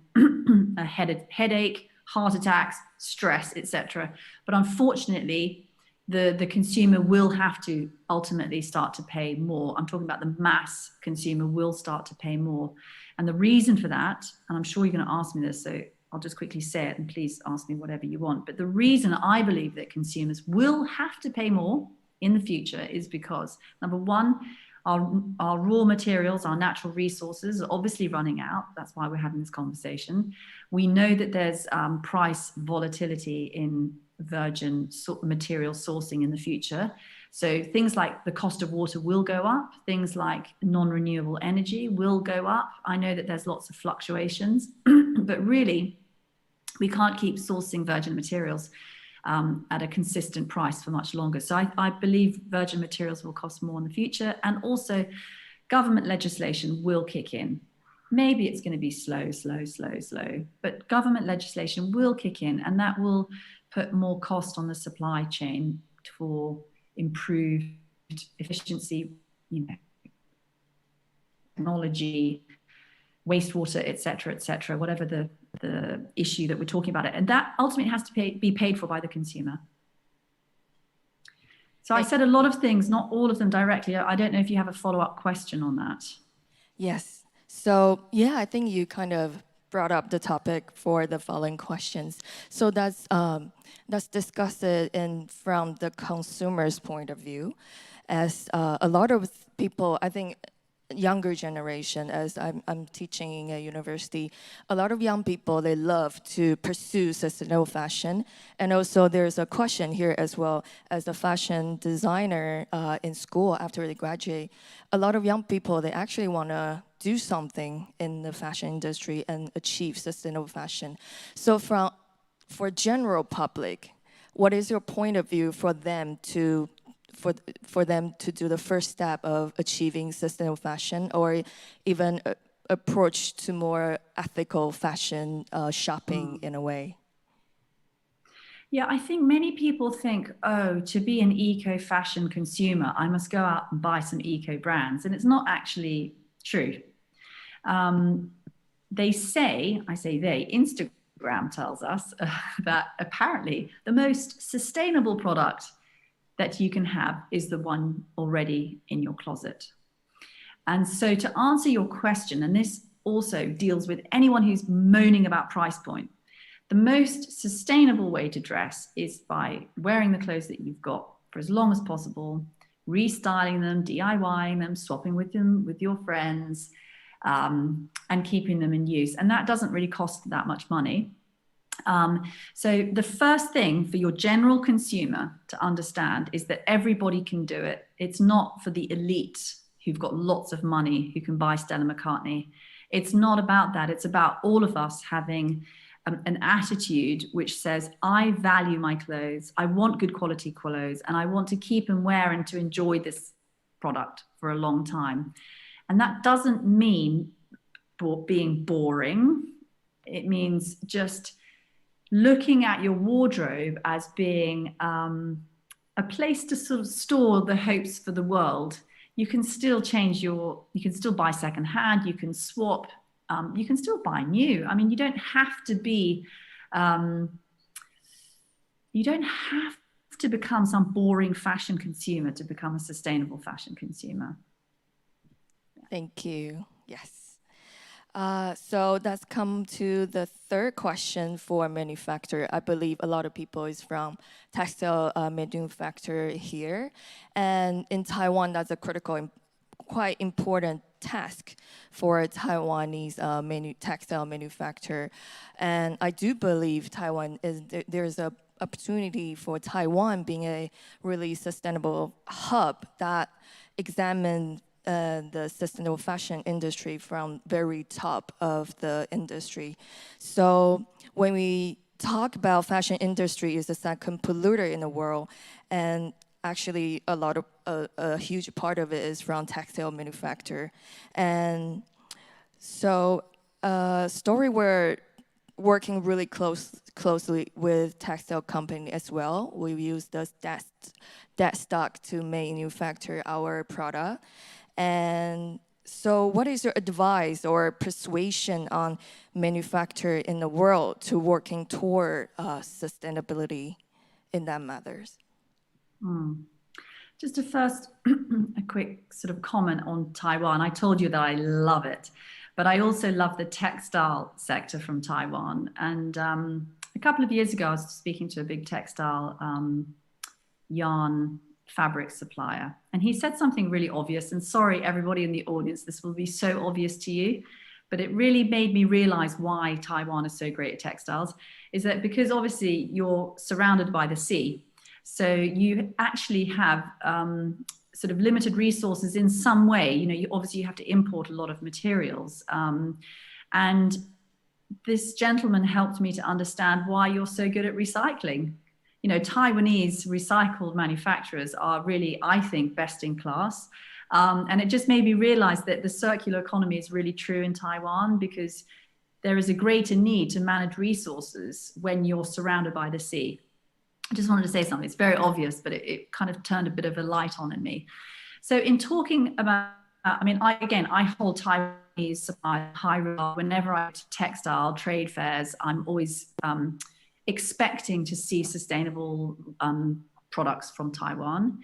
a headache, heart attacks, stress, etc. But unfortunately, the consumer will have to ultimately start to pay more. I'm talking about the mass consumer will start to pay more. And the reason for that, and I'm sure you're going to ask me this, so I'll just quickly say it, and please ask me whatever you want. But the reason I believe that consumers will have to pay more in the future is because, number one, our raw materials, our natural resources are obviously running out. That's why we're having this conversation. We know that there's price volatility in virgin material sourcing in the future. So things like the cost of water will go up. Things like non-renewable energy will go up. I know that there's lots of fluctuations, but really, we can't keep sourcing virgin materials at a consistent price for much longer. So I believe virgin materials will cost more in the future. And also government legislation will kick in. Maybe it's going to be slow, but government legislation will kick in, and that will put more cost on the supply chain for improved efficiency, you know, technology, wastewater, et cetera, whatever the issue that we're talking about, and that ultimately has to be paid for by the consumer. So I said a lot of things, not all of them directly. I don't know if you have a follow-up question on that. Yes. So yeah, I think you kind of brought up the topic for the following questions. So let's discuss it from the consumer's point of view, as a lot of people, I think, younger generation, as I'm teaching in a university, a lot of young people, they love to pursue sustainable fashion. And also there's a question here as well, as a fashion designer in school after they graduate, a lot of young people, they actually want to do something in the fashion industry and achieve sustainable fashion. So for general public, what is your point of view for them to do the first step of achieving sustainable fashion, or even approach to more ethical fashion shopping in a way? Yeah, I think many people think, oh, to be an eco-fashion consumer, I must go out and buy some eco brands. And it's not actually true. They say, I say they, Instagram tells us that apparently the most sustainable product that you can have is the one already in your closet. And so to answer your question, and this also deals with anyone who's moaning about price point, the most sustainable way to dress is by wearing the clothes that you've got for as long as possible, restyling them, DIYing them, swapping with them with your friends, and keeping them in use. And that doesn't really cost that much money. So the first thing for your general consumer to understand is that everybody can do it. It's not for the elite who've got lots of money who can buy Stella McCartney. It's not about that. It's about all of us having an attitude which says, I value my clothes, I want good quality clothes, and I want to keep and wear and to enjoy this product for a long time. And that doesn't mean being boring. It means just looking at your wardrobe as being a place to sort of store the hopes for the world. You can still you can still buy secondhand, you can swap, you can still buy new. I mean, you don't have to become some boring fashion consumer to become a sustainable fashion consumer. Thank you. Yes. So let's come to the third question for manufacturer. I believe a lot of people is from textile manufacturer here. And in Taiwan, that's a critical, quite important task for Taiwanese textile manufacturer. And I do believe Taiwan there's a opportunity for Taiwan being a really sustainable hub that examines the sustainable fashion industry from very top of the industry. So when we talk about fashion industry is the second polluter in the world, and actually a huge part of it is from textile manufacturer. And so Story, we're working really closely with textile company as well. We use that stock to manufacture our product. And so what is your advice or persuasion on manufacturer in the world to working toward sustainability in that matters? Just a quick sort of comment on Taiwan. I told you that I love it, but I also love the textile sector from Taiwan. And a couple of years ago, I was speaking to a big textile yarn fabric supplier, and he said something really obvious, and sorry everybody in the audience, this will be so obvious to you, but it really made me realize why Taiwan is so great at textiles, is that because obviously you're surrounded by the sea, so you actually have sort of limited resources in some way. You know, you have to import a lot of materials, and this gentleman helped me to understand why you're so good at recycling. You know, Taiwanese recycled manufacturers are really, I think, best in class. And it just made me realize that the circular economy is really true in Taiwan, because there is a greater need to manage resources when you're surrounded by the sea. I just wanted to say something. It's very obvious, but it kind of turned a bit of a light on in me. So in talking about I mean, I hold Taiwanese supply high regard. Whenever I go to textile trade fairs, I'm always expecting to see sustainable products from Taiwan.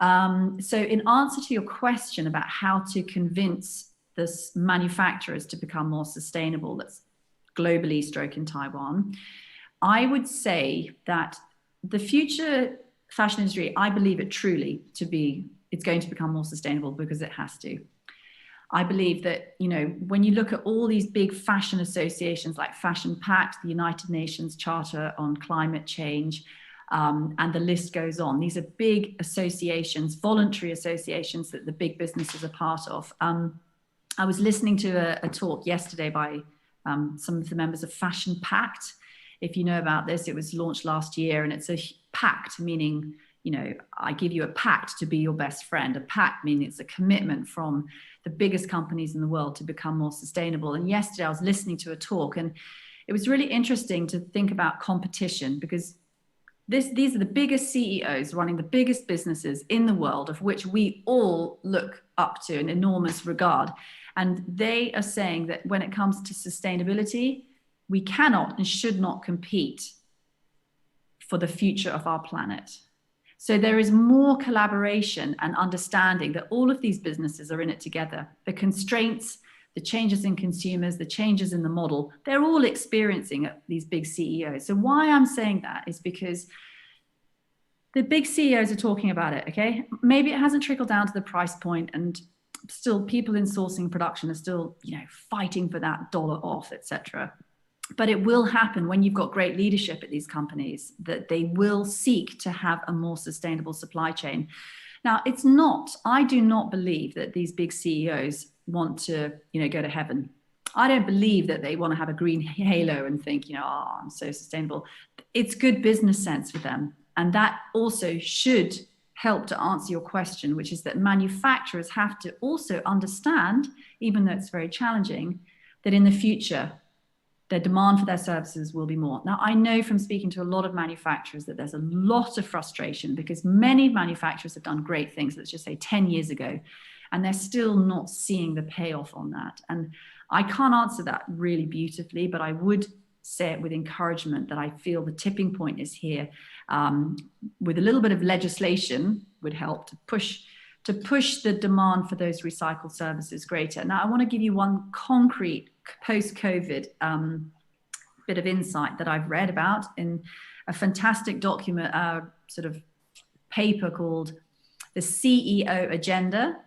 So in answer to your question about how to convince the manufacturers to become more sustainable, that's globally stroke in Taiwan, I would say that the future fashion industry, I believe it truly to be, it's going to become more sustainable because it has to. I believe that, you know, when you look at all these big fashion associations like Fashion Pact, the United Nations Charter on Climate Change, and the list goes on. These are big associations, voluntary associations that the big businesses are part of. I was listening to a talk yesterday by some of the members of Fashion Pact. If you know about this, it was launched last year, and it's a pact, meaning, you know, I give you a pact to be your best friend. A pact meaning it's a commitment from the biggest companies in the world to become more sustainable. And yesterday I was listening to a talk, and it was really interesting to think about competition, because these are the biggest CEOs running the biggest businesses in the world, of which we all look up to in enormous regard. And they are saying that when it comes to sustainability, we cannot and should not compete for the future of our planet. So there is more collaboration and understanding that all of these businesses are in it together. The constraints, the changes in consumers, the changes in the model, they're all experiencing at these big CEOs. So why I'm saying that is because the big CEOs are talking about it, okay? Maybe it hasn't trickled down to the price point, and still people in sourcing production are still, you know, fighting for that dollar off, etc. But it will happen when you've got great leadership at these companies, that they will seek to have a more sustainable supply chain. Now, it's not, I do not believe that these big CEOs want to, you know, go to heaven. I don't believe that they want to have a green halo and think, you know, oh, I'm so sustainable. It's good business sense for them. And that also should help to answer your question, which is that manufacturers have to also understand, even though it's very challenging, that in the future, the demand for their services will be more. Now, I know from speaking to a lot of manufacturers that there's a lot of frustration, because many manufacturers have done great things, let's just say 10 years ago, and they're still not seeing the payoff on that. And I can't answer that really beautifully, but I would say it with encouragement that I feel the tipping point is here. With a little bit of legislation would help to push the demand for those recycled services greater. Now, I want to give you one concrete post-COVID bit of insight that I've read about in a fantastic document, sort of paper called The CEO Agenda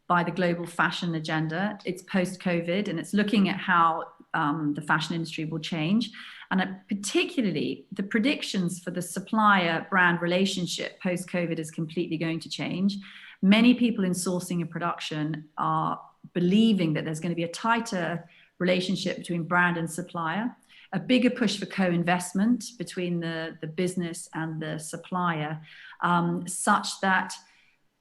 by the Global Fashion Agenda. It's post-COVID, and it's looking at how the fashion industry will change. And particularly the predictions for the supplier-brand relationship post-COVID is completely going to change. Many people in sourcing and production are believing that there's going to be a tighter relationship between brand and supplier, a bigger push for co-investment between the business and the supplier, such that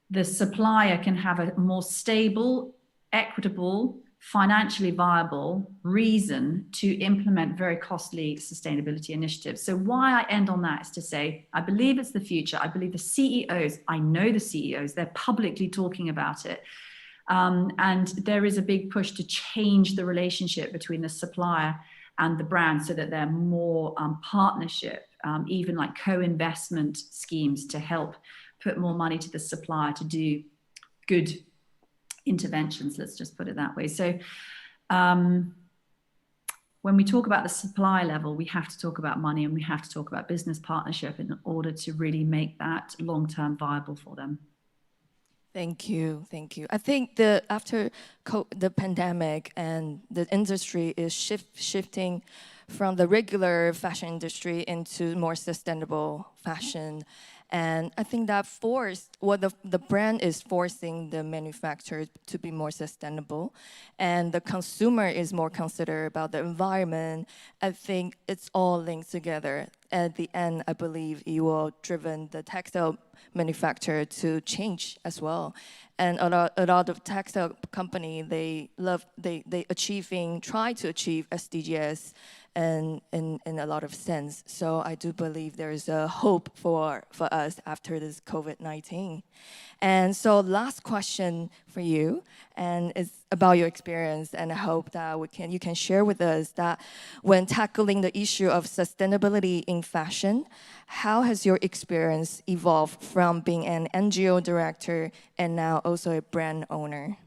the supplier can have a more stable, equitable, financially viable reason to implement very costly sustainability initiatives. So why I end on that is to say, I believe it's the future. I believe the CEOs, I know the CEOs, they're publicly talking about it. And there is a big push to change the relationship between the supplier and the brand so that they're more partnership, even like co-investment schemes to help put more money to the supplier to do good interventions, let's just put it that way. So when we talk about the supply level, we have to talk about money, and we have to talk about business partnership in order to really make that long-term viable for them. Thank you, thank you. I think after the pandemic, and the industry is shifting from the regular fashion industry into more sustainable fashion. And I think that the brand is forcing the manufacturer to be more sustainable, and the consumer is more considerate about the environment. I think it's all linked together. At the end, I believe you will driven the textile manufacturer to change as well. And a lot of textile company, they try to achieve SDGs and in a lot of sense. So I do believe there is a hope for us after this COVID-19. And so last question for you, and it's about your experience, and I hope that you can share with us that when tackling the issue of sustainability in fashion, how has your experience evolved from being an NGO director and now also a brand owner?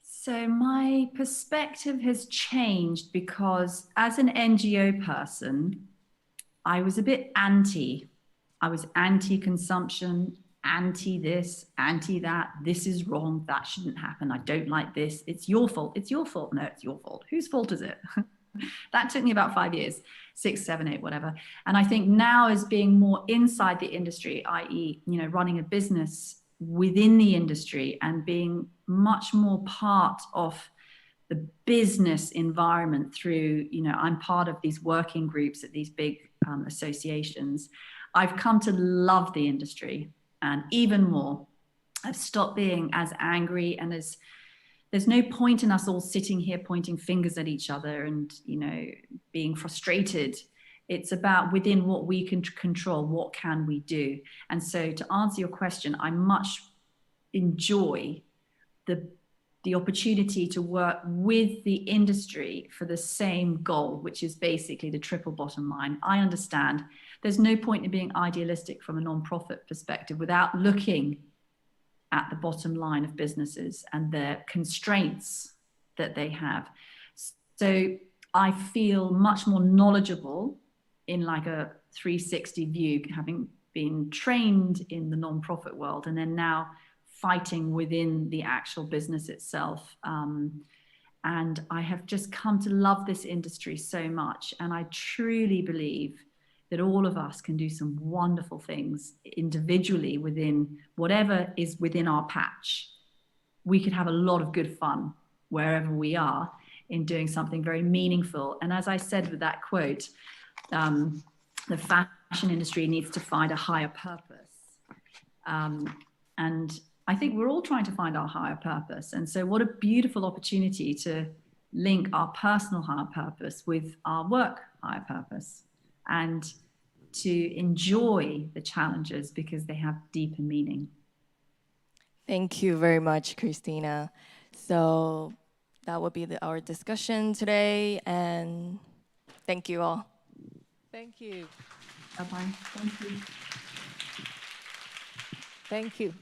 So my perspective has changed because as an NGO person, I was a bit anti. I was anti-consumption, anti this, anti that. This is wrong. That shouldn't happen. I don't like this. It's your fault. It's your fault. No, it's your fault. Whose fault is it? That took me about 5 years, 6, 7, 8, whatever. And I think now as being more inside the industry, i.e., running a business within the industry and being much more part of the business environment through, I'm part of these working groups at these big associations. I've come to love the industry, and even more, I've stopped being as angry, and there's no point in us all sitting here pointing fingers at each other and, being frustrated. It's about within what we can control, what can we do? And so to answer your question, I much enjoy the opportunity to work with the industry for the same goal, which is basically the triple bottom line. I understand there's no point in being idealistic from a nonprofit perspective without looking at the bottom line of businesses and their constraints that they have. So I feel much more knowledgeable in like a 360 view, having been trained in the nonprofit world and then now fighting within the actual business itself. And I have just come to love this industry so much. And I truly believe that all of us can do some wonderful things individually within whatever is within our patch. We could have a lot of good fun wherever we are in doing something very meaningful. And as I said with that quote, the fashion industry needs to find a higher purpose. And I think we're all trying to find our higher purpose. And so what a beautiful opportunity to link our personal higher purpose with our work higher purpose and to enjoy the challenges because they have deeper meaning. Thank you very much, Christina. So that will be our discussion today, and thank you all. Thank you. Bye-bye. Thank you. Thank you.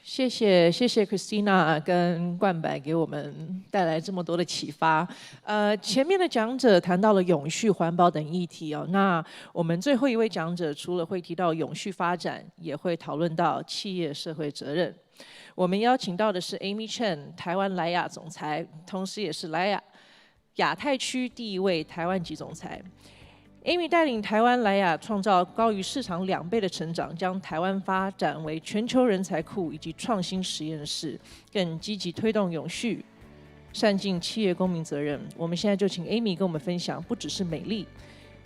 谢谢 Christina 跟冠百给我们带来这么多的启发。前面的讲者谈到了永续环保等议题哦，那我们最后一位讲者除了会提到永续发展，也会讨论到企业社会责任。我们邀请到的是 Amy Chen 台湾莱雅总裁，同时也是莱雅亚太区第一位台湾籍总裁。Amy 带领台湾莱雅创造高于市场2倍的成长，将台湾发展为全球人才库以及创新实验室，更积极推动永续，善尽企业公民责任。我们现在就请 Amy 跟我们分享，不只是美丽，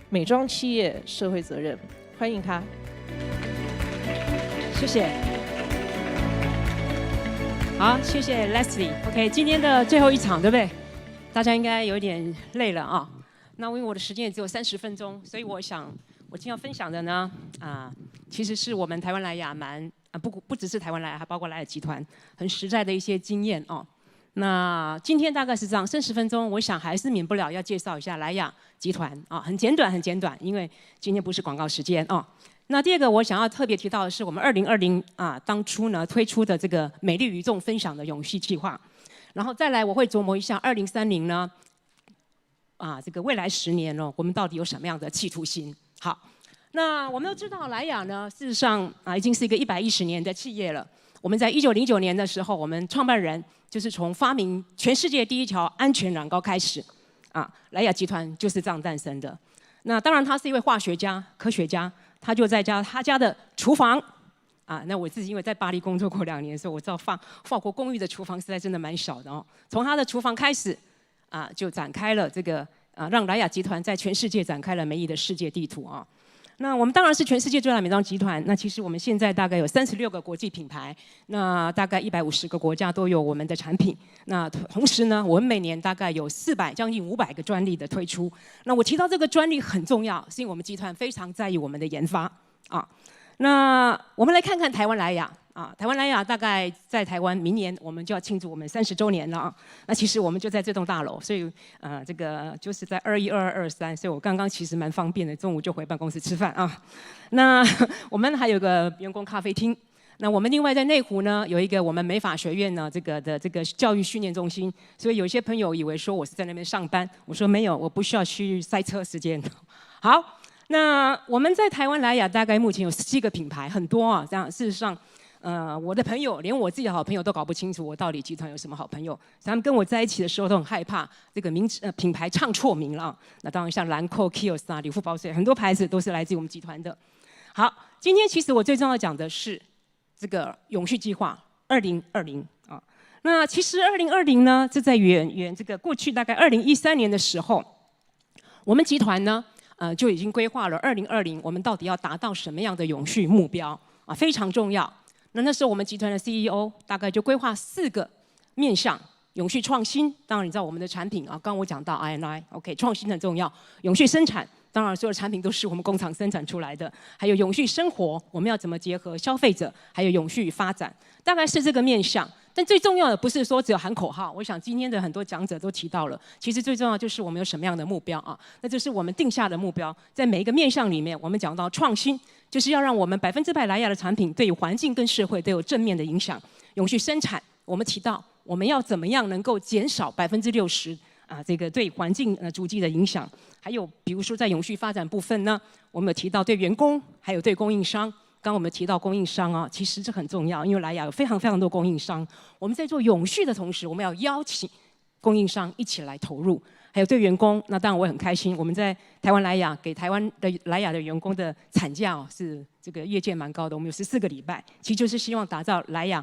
美妆企业社会责任，欢迎她。谢谢。好，谢谢 Leslie。OK， 今天的最后一场，对不对？大家应该有点累了啊。那因为我的时间也只有30分钟，所以我想我今天要分享的呢，其实是我们台湾莱雅不只是台湾莱雅，还包括莱雅集团很实在的一些经验哦。那今天大概是这样，剩10分钟，我想还是免不了要介绍一下莱雅集团啊，很简短，因为今天不是广告时间哦。那第二个我想要特别提到的是，我们2020当初呢推出的这个美丽与众分享的永续计划，然后再来我会琢磨一下2030呢。这个未来10年哦，我们到底有什么样的企图心？好，那我们都知道莱雅呢，事实上已经是一个110年的企业了。我们在1909年的时候，我们创办人就是从发明全世界第一条安全染膏开始，莱雅集团就是这样诞生的。那当然，他是一位化学家、科学家，他就在他家的厨房。那我自己因为在巴黎工作过2年，所以我知道法国公寓的厨房实在真的蛮小的哦。从他的厨房开始。就展开了这个让莱雅集团在全世界展开了美丽的世界地图啊。那我们当然是全世界最大的美妆集团。那其实我们现在大概有36个国际品牌，那大概150个国家都有我们的产品。那同时呢，我们每年大概有将近500个专利的推出。那我提到这个专利很重要，是因为我们集团非常在意我们的研发啊。那我们来看看台湾莱雅。台湾莱雅大概在台湾，明年我们就要庆祝我们30周年了啊。那其实我们就在这栋大楼，所以这个就是在21、22、23，所以我刚刚其实蛮方便的，中午就回办公室吃饭啊。那我们还有个员工咖啡厅。那我们另外在内湖呢，有一个我们美发学院呢这个教育训练中心，所以有些朋友以为说我是在那边上班，我说没有，我不需要去塞车时间。好，那我们在台湾莱雅大概目前有17个品牌，很多啊，这样事实上。我的朋友，连我自己的好朋友都搞不清楚我到底集团有什么好朋友。他们跟我在一起的时候都很害怕这个品牌唱错名了。那当然像兰蔻、Kiehl's 啊、理肤保水，很多牌子都是来自于我们集团的。好，今天其实我最重要讲的是这个永续计划2020啊。那其实2020呢，这在这个过去大概2013年的时候，我们集团呢就已经规划了2020我们到底要达到什么样的永续目标啊，非常重要。那时候我们集团的 CEO 大概就规划4个面向：永续创新，当然你知道我们的产品啊，刚刚我讲到 I&I，OK， 创新很重要；永续生产，当然所有的产品都是我们工厂生产出来的；还有永续生活，我们要怎么结合消费者，还有永续发展，大概是这个面向。但最重要的不是说只有喊口号，我想今天的很多讲者都提到了，其实最重要就是我们有什么样的目标啊？那就是我们定下的目标，在每一个面向里面，我们讲到创新，就是要让我们100%莱雅的产品对环境跟社会都有正面的影响。永续生产，我们提到我们要怎么样能够减少60%这个对环境足迹的影响。还有比如说在永续发展部分呢，我们有提到对员工，还有对供应商。刚刚我们提到供应商啊，其实这很重要，因为莱雅有非常多供应商。我们在做永续的同时，我们要邀请供应商一起来投入。还有对员工，那当然我也很开心，我们在台湾莱雅给台湾的莱雅的员工的产假是这个业界蛮高的，我们有14个礼拜，其实就是希望打造莱雅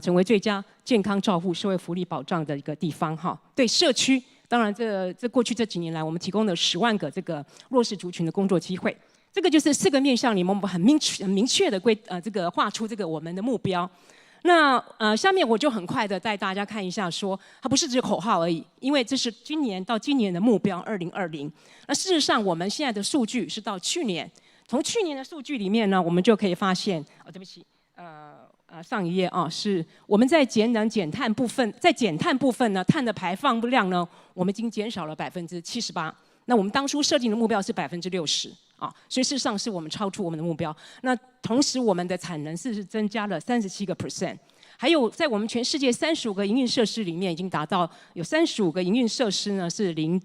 成为最佳健康照护、社会福利保障的一个地方哈。对社区，当然这过去这几年来，我们提供了10万个这个弱势族群的工作机会。这个就是4个面向里面，我们很明确的这个画出这个我们的目标。那下面我就很快的带大家看一下说，它不是只有口号而已，因为这是今年到今年的目标2020。那事实上我们现在的数据是到去年，从去年的数据里面呢，我们就可以发现，对不起，上一页啊，是我们在节能减碳部分，在减碳部分呢，碳的排放量呢，我们已经减少了78%。那我们当初设定的目标是60%。所以事实上是我们超出我们的目标。那同时我们的产能是增加了37%，还有在我们全世界35个营运设施里面，已经达到有35个营运设施呢是零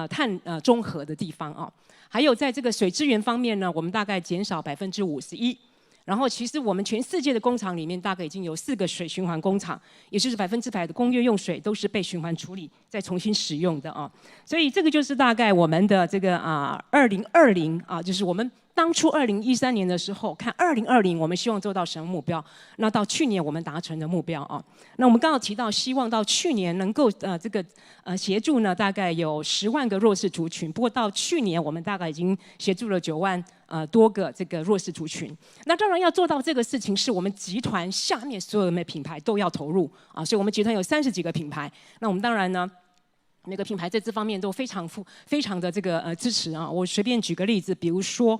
碳中和的地方啊。还有在这个水资源方面呢，我们大概减少51%。然后其实我们全世界的工厂里面，大概已经有4个水循环工厂，也就是100%的工业用水都是被循环处理再重新使用的啊。所以这个就是大概我们的这个2020就是我们当初2013年的时候看2020我们希望做到什么目标，那到去年我们达成的目标啊。那我们刚刚提到希望到去年能够协助呢大概有10万个弱势族群，不过到去年我们大概已经协助了9万多个这个弱势族群。那当然要做到这个事情，是我们集团下面所有的品牌都要投入啊，所以我们集团有30几个品牌。那我们当然呢，每个品牌在这方面都非常的这个支持啊。我随便举个例子，比如说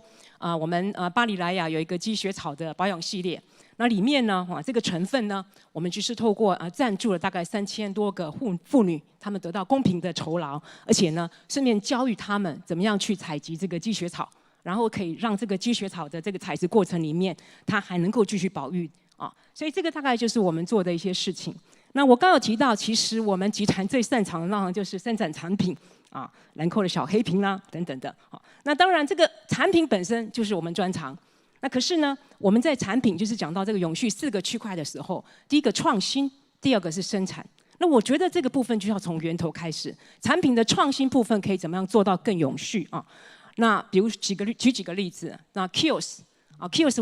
我们巴黎莱雅有一个积雪草的保养系列，那里面呢这个成分呢，我们就是透过赞助了大概3000多个妇女，她们得到公平的酬劳，而且呢顺便教育她们怎么样去采集这个积雪草，然后可以让这个积雪草的这个采集过程里面，它还能够继续保育啊。所以这个大概就是我们做的一些事情。那我刚有提到，其实我们集团最擅长的当然就是生产产品啊，兰蔻的小黑瓶啦等等的。那当然这个产品本身就是我们专长。那可是呢，我们在产品就是讲到这个永续4个区块的时候，第一个创新，第二个是生产。那我觉得这个部分就要从源头开始，产品的创新部分可以怎么样做到更永续啊？那比如举几个例子，那 Kiehl's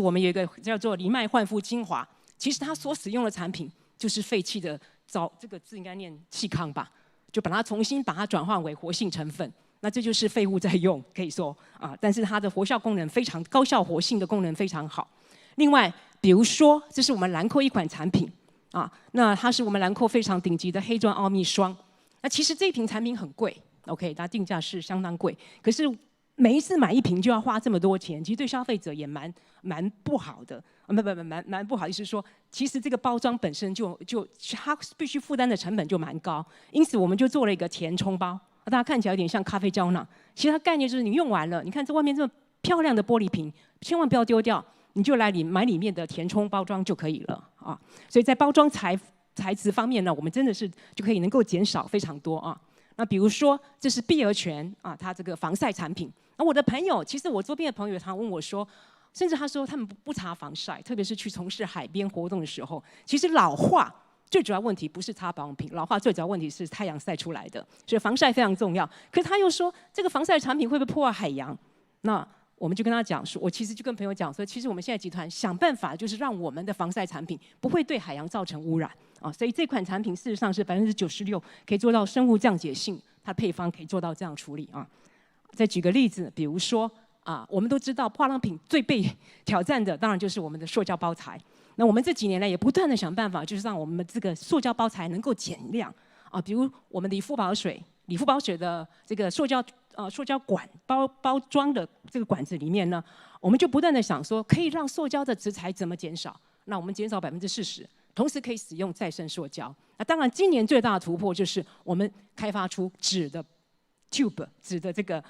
我们有一个叫做藜麦焕肤精华，其实它所使用的产品就是废弃的这个字应该念气康吧，就把它重新把它转换为活性成分。那这就是废物在用，可以说啊，但是它的活效功能非常高效，活性的功能非常好。另外，比如说这是我们兰蔻一款产品啊，那它是我们兰蔻非常顶级的黑钻奥秘霜。那其实这一瓶产品很贵 ，OK， 它定价是相当贵，可是每一次买一瓶就要花这么多钱，其实对消费者也蛮不好的，蛮不好意思说，其实这个包装本身就它必须负担的成本就蛮高，因此我们就做了一个填充包，大家看起来有点像咖啡胶囊，其实它概念就是你用完了，你看这外面这么漂亮的玻璃瓶，千万不要丢掉，你就来买里面的填充包装就可以了啊。所以在包装材质方面呢，我们真的是就可以能够减少非常多啊。那比如说，这是碧螺泉啊，它这个防晒产品。那我的朋友，其实我周边的朋友常问我说，甚至他说他们不擦防晒，特别是去从事海边活动的时候，其实老化最主要问题不是擦保养品，老化最主要问题是太阳晒出来的，所以防晒非常重要。可是他又说，这个防晒产品会不会破坏海洋？那我们就跟他讲说，我其实就跟朋友讲说，其实我们现在集团想办法，就是让我们的防晒产品不会对海洋造成污染啊。所以这款产品事实上是96%可以做到生物降解性，它配方可以做到这样处理啊。再举个例子，比如说啊，我们都知道化妆品最被挑战的，当然就是我们的塑胶包材。那我们这几年来也不断的想办法，就是让我们这个塑胶包材能够减量啊。比如我们理肤宝水的这个塑胶管包装的这个管子里面呢，我们就不断的想说，可以让塑胶的质材怎么减少？那我们减少40%，同时可以使用再生塑胶。那当然，今年最大的突破就是我们开发出纸的 tube 纸的这个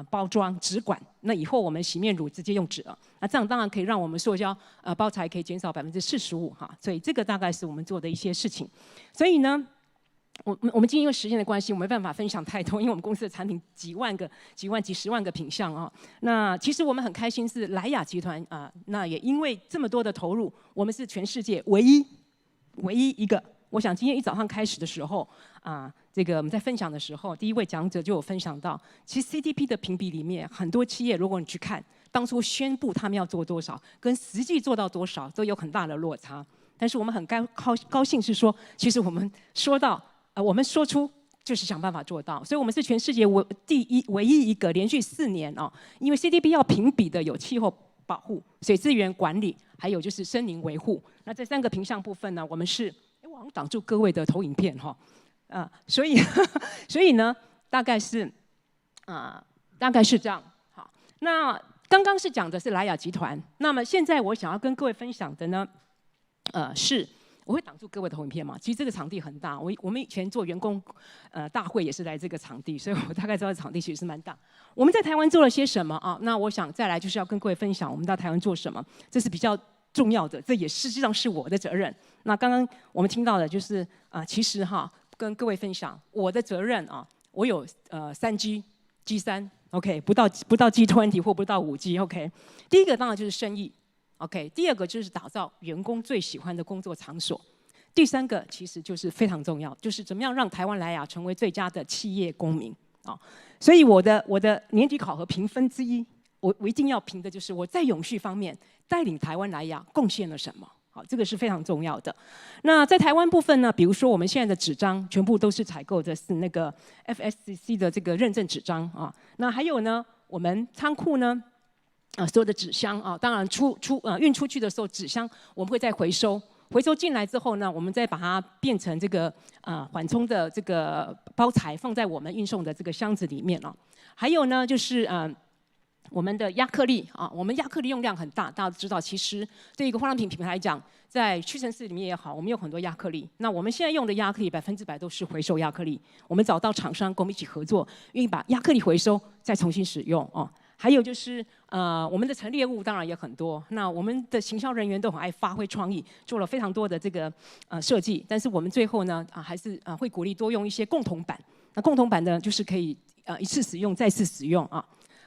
包装纸管。那以后我们洗面乳直接用纸了，那这样当然可以让我们塑胶包材可以减少45%哈。所以这个大概是我们做的一些事情。所以呢，我们今天因为时间的关系，我没办法分享太多，因为我们公司的产品几十万个品项啊。那其实我们很开心是莱雅集团那也因为这么多的投入，我们是全世界唯一一个。我想今天一早上开始的时候这个我们在分享的时候，第一位讲者就有分享到，其实 CDP 的评比里面，很多企业如果你去看，当初宣布他们要做多少，跟实际做到多少都有很大的落差。但是我们很高兴是说，其实我们我们说出就是想办法做到，所以我们是全世界唯一一个连续4年因为 CDP 要评比的有气候保护、水资源管理，还有就是森林维护。那这3个评项部分呢，我们是我好像挡住各位的投影片所以呢，大概是这样。好，那刚刚是讲的是莱雅集团，那么现在我想要跟各位分享的呢，是我会挡住各位的投影片嘛？其实这个场地很大，我们以前做员工大会也是来这个场地，所以我大概知道场地其实是蛮大。我们在台湾做了些什么啊？那我想再来就是要跟各位分享我们到台湾做什么，这是比较重要的，这也实际上是我的责任。那刚刚我们听到的就是其实跟各位分享我的责任我有3G、G3 ，OK， 不到 G20 或不到5G， OK。第一个当然就是生意。OK， 第二个就是打造员工最喜欢的工作场所，第3个其实就是非常重要，就是怎么样让台湾莱雅成为最佳的企业公民所以我的年底考核评分之一，我一定要评的就是我在永续方面带领台湾莱雅贡献了什么。好，这个是非常重要的。那在台湾部分呢，比如说我们现在的纸张全部都是采购的是那个 FSCC 的这个认证纸张那还有呢，我们仓库呢。所有的纸箱当然运出去的时候，纸箱我们会再回收进来之后呢，我们再把它变成这个缓冲的这个包材，放在我们运送的这个箱子里面还有呢，就是我们的亚克力我们亚克力用量很大，大家都知道，其实对一个化妆品品牌来讲，在屈臣氏里面也好，我们有很多亚克力。那我们现在用的亚克力100%都是回收亚克力，我们找到厂商跟我们一起合作，愿意把亚克力回收再重新使用还有就是我们的陈列物当然也很多，那我们的行销人员都很爱发挥创意，做了非常多的这个设计，但是我们最后呢还是会鼓励多用一些共同版。那共同版呢就是可以一次使用再次使用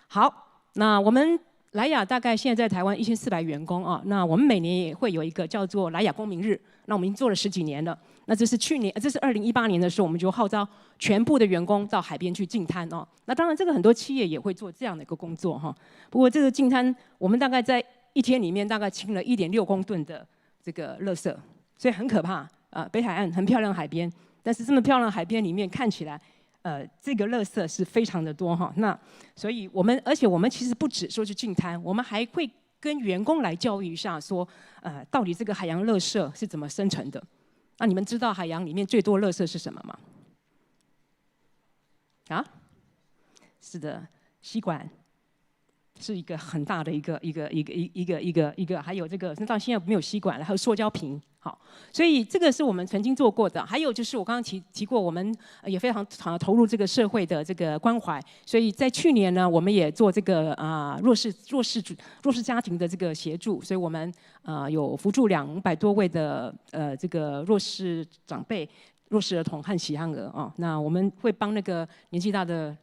好，那我们莱雅大概现在在台湾1400员工那我们每年也会有一个叫做莱雅公民日，那我们已经做了10几年了。那这是2018年的时候，我们就号召全部的员工到海边去净滩那当然，这个很多企业也会做这样的一个工作不过这个净滩，我们大概在1天里面大概清了1.6公吨的这个垃圾，所以很可怕北海岸很漂亮的海边，但是这么漂亮的海边里面看起来这个垃圾是非常的多哈。那所以而且我们其实不只说是净滩，我们还会跟员工来教育一下说，到底这个海洋垃圾是怎么生成的？那你们知道海洋里面最多垃圾是什么吗？啊？是的，吸管是一个很大的一个，还有这个到现在没有吸管了，还有塑胶瓶。好，所以这个是我们曾经做过的。还有就是我刚刚提过，我们也非常投入这个社会的这个关怀。所以在去年呢，我们也做这个弱势家庭的这个协助，所以我们有扶助200多位的这个弱势长辈、弱势儿童和喜憨儿啊。那我们会帮那个年纪大的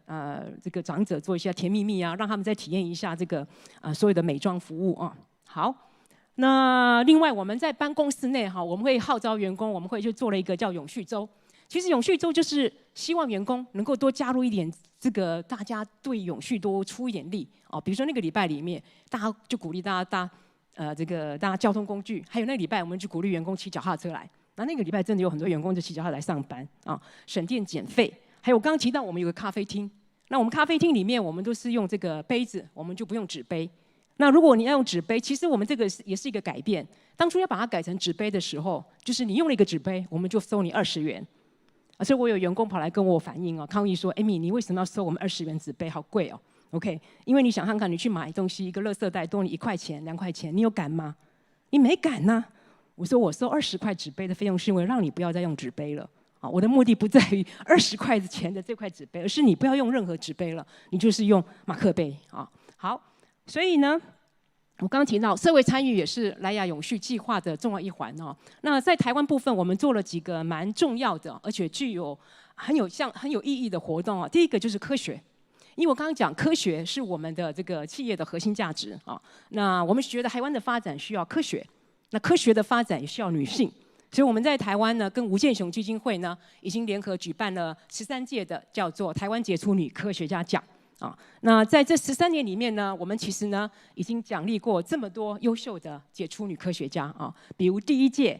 这个长者做一些甜蜜蜜啊，让他们再体验一下这个所有的美妆服务啊。好。那另外我们在办公室内哈，我们会号召员工，我们会去做了一个叫永续周。其实永续周就是希望员工能够多加入一点这个大家对永续多出一点力哦。比如说那个礼拜里面，大家就鼓励大家搭交通工具，还有那个礼拜我们就鼓励员工骑脚踏车来。那个礼拜真的有很多员工就骑脚踏车来上班啊，省电减费。还有我刚刚提到我们有个咖啡厅，那我们咖啡厅里面我们都是用这个杯子，我们就不用纸杯。那如果你要用纸杯，其实我们这个也是一个改变。当初要把它改成纸杯的时候，就是你用了一个纸杯，我们就收你20元。所以我有员工跑来跟我反映抗议说 ：“Amy， 你为什么要收我们20元纸杯？好贵哦 ！”OK， 因为你想看看，你去买东西，一个垃圾袋多你1块钱、2块钱，你有敢吗？你没敢呐、我说我收20块纸杯的费用，是因为让你不要再用纸杯了。我的目的不在于20块钱的这块纸杯，而是你不要用任何纸杯了，你就是用马克杯啊。好。所以呢，我刚刚提到社会参与也是莱雅永续计划的重要一环哦。那在台湾部分，我们做了几个蛮重要的，而且具有很有意义的活动啊。第一个就是科学，因为我刚刚讲科学是我们的这个企业的核心价值啊。那我们觉得台湾的发展需要科学，那科学的发展也需要女性，所以我们在台湾呢，跟吴健雄基金会呢，已经联合举办了13届的叫做台湾杰出女科学家奖。那在这13年里面呢，我们其实呢已经奖励过这么多优秀的杰出女科学家啊，比如第一届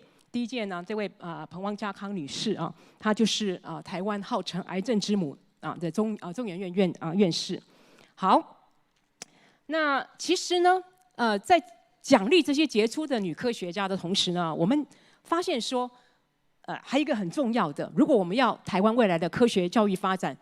呢，这位彭汪家康女士啊，她就是台湾号称癌症之母的中研院院士。好，那其实呢在奖励这些杰出的女科学家的同时呢，我们发现说还有一个很重要的，如果我们要台湾未来的科学教育发展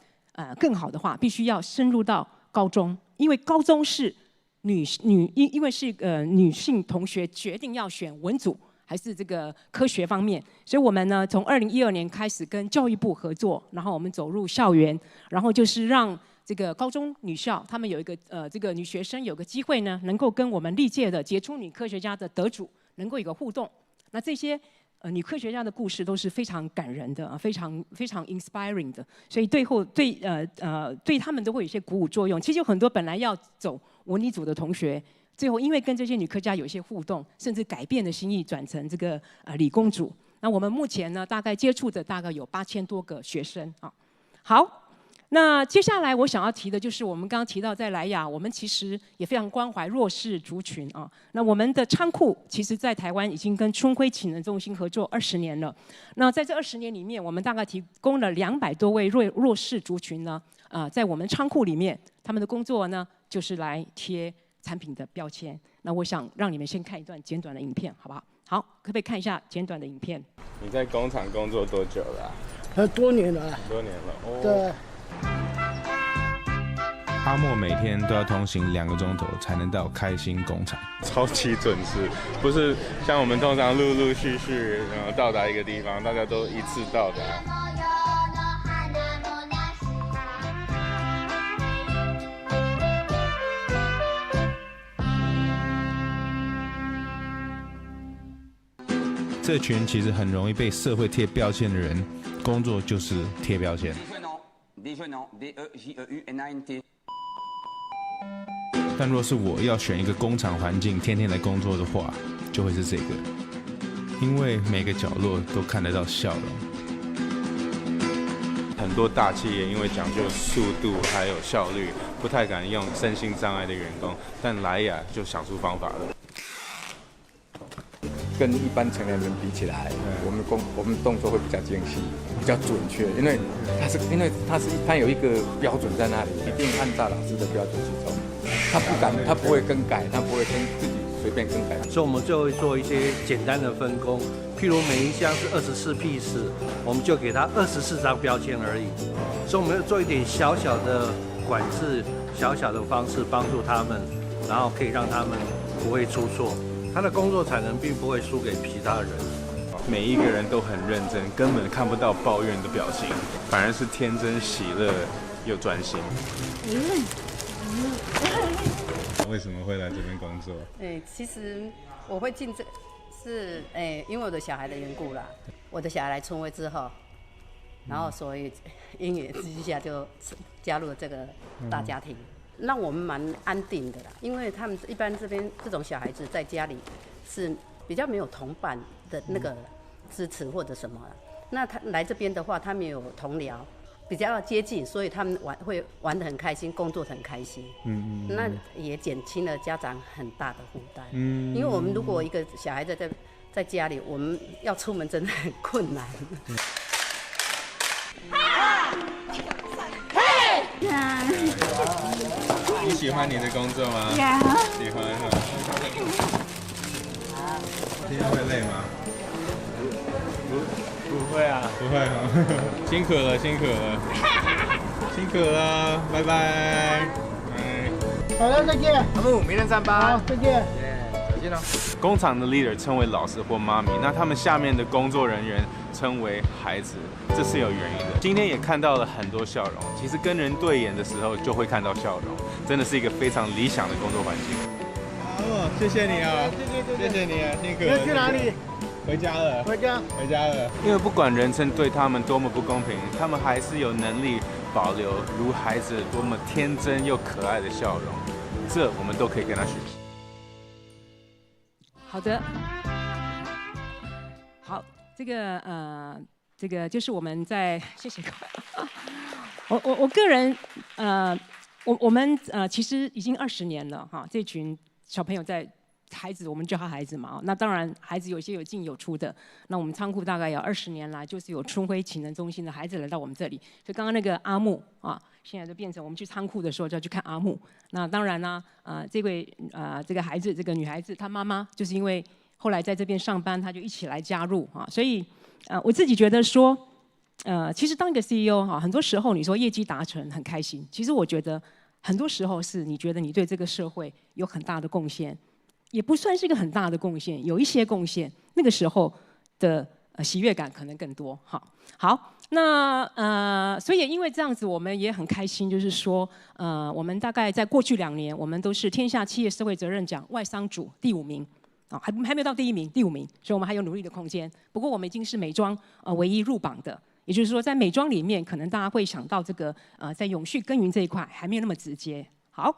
更好的话，必须要深入到高中，因为高中是因为是女性同学决定要选文组还是这个科学方面，所以我们呢从2012年开始跟教育部合作，然后我们走入校园，然后就是让这个高中女校他们有一个这个女学生有个机会呢，能够跟我们历届的杰出女科学家的得主能够有个互动。那这些女科学家的故事都是非常感人的，非常 inspiring 的，所以对他们都会有一些鼓舞作用。其实有很多本来要走文理组的同学，最后因为跟这些女科学家有一些互动，甚至改变了心意，转成这个理工组。那我们目前呢，大概接触的大概有8000多个学生啊。好。那接下来我想要提的就是我们刚刚提到在莱雅，我们其实也非常关怀弱势族群啊。那我们的仓库其实在台湾已经跟春晖启能中心合作20年了。那在这20年里面，我们大概提供了200多位弱势族群呢，在我们仓库里面，他们的工作呢就是来贴产品的标签。那我想让你们先看一段简短的影片，好不好？好，可不可以看一下简短的影片？你在工厂工作多久了啊？多年了。很多年了哦。对。阿莫每天都要通行2个钟头才能到开心工厂，超级准时，不是像我们通常陆陆续续到达一个地方，大家都一次到达。这群其实很容易被社会贴标签的人，工作就是贴标签。但若是我要选一个工厂环境，天天来工作的话，就会是这个，因为每个角落都看得到笑容。很多大企业因为讲究速度还有效率，不太敢用身心障碍的员工，但莱雅就想出方法了。跟一般成年人比起来，我们动作会比较精细，比较准确，因为它有一个标准在那里，一定按照老师的标准去走。他不会更改，他不会跟自己随便更改。所以我们就会做一些简单的分工，譬如每一箱是24 piece， 我们就给他24张标签而已。所以我们要做一点小小的管制，小小的方式帮助他们，然后可以让他们不会出错。他的工作产能并不会输给其他人。每一个人都很认真，根本看不到抱怨的表情，反而是天真喜乐又专心。为什么会来这边工作？其实我会进这是因为我的小孩的缘故啦。我的小孩来春晖之后，然后所以因缘之下就加入了这个大家庭，让我们蛮安定的啦。因为他们一般这边这种小孩子在家里是比较没有同伴的那个支持或者什么啦。那他来这边的话，他们有同僚。比较接近，所以他们会玩得很开心，工作得很开心。那也减轻了家长很大的负担。因为我们如果一个小孩在家里，我们要出门真的很困难。你喜欢你的工作吗？喜欢哈。今天会累吗？不会啊，不会哈，辛苦了，辛苦了，辛苦了，拜拜，好了，再见。阿木，明天上班。好，再见。再见了。工厂的 leader 称为老师或妈咪，那他们下面的工作人员称为孩子，这是有原因的。今天也看到了很多笑容，其实跟人对眼的时候就会看到笑容，真的是一个非常理想的工作环境。好，谢谢你啊，谢谢你啊，辛苦了。要去哪里？回家了，回家了。因为不管人生对他们多么不公平，他们还是有能力保留如孩子多么天真又可爱的笑容，这我们都可以跟他学习。好的，好，这个就是我们在，谢谢各位。我个人我们其实已经20年了哈，这群小朋友在。孩子，我们叫他孩子嘛，那当然孩子有些有进有出的。那我们仓库大概有20年来，就是有春晖启能中心的孩子来到我们这里。所以刚刚那个阿木啊，现在就变成我们去仓库的时候就要去看阿木。那当然呢，这位这个孩子，这个女孩子，她妈妈就是因为后来在这边上班，她就一起来加入啊。所以我自己觉得说，其实当一个 CEO 哈，很多时候你说业绩达成很开心，其实我觉得很多时候是你觉得你对这个社会有很大的贡献。也不算是一个很大的贡献，有一些贡献，那个时候的喜悦感可能更多。好，那所以因为这样子，我们也很开心，就是说，我们大概在过去2年，我们都是天下企业社会责任奖外商组第5名，还没有到第1名，第5名，所以我们还有努力的空间。不过我们已经是美妆唯一入榜的，也就是说，在美妆里面，可能大家会想到这个在永续耕耘这一块还没有那么直接。好。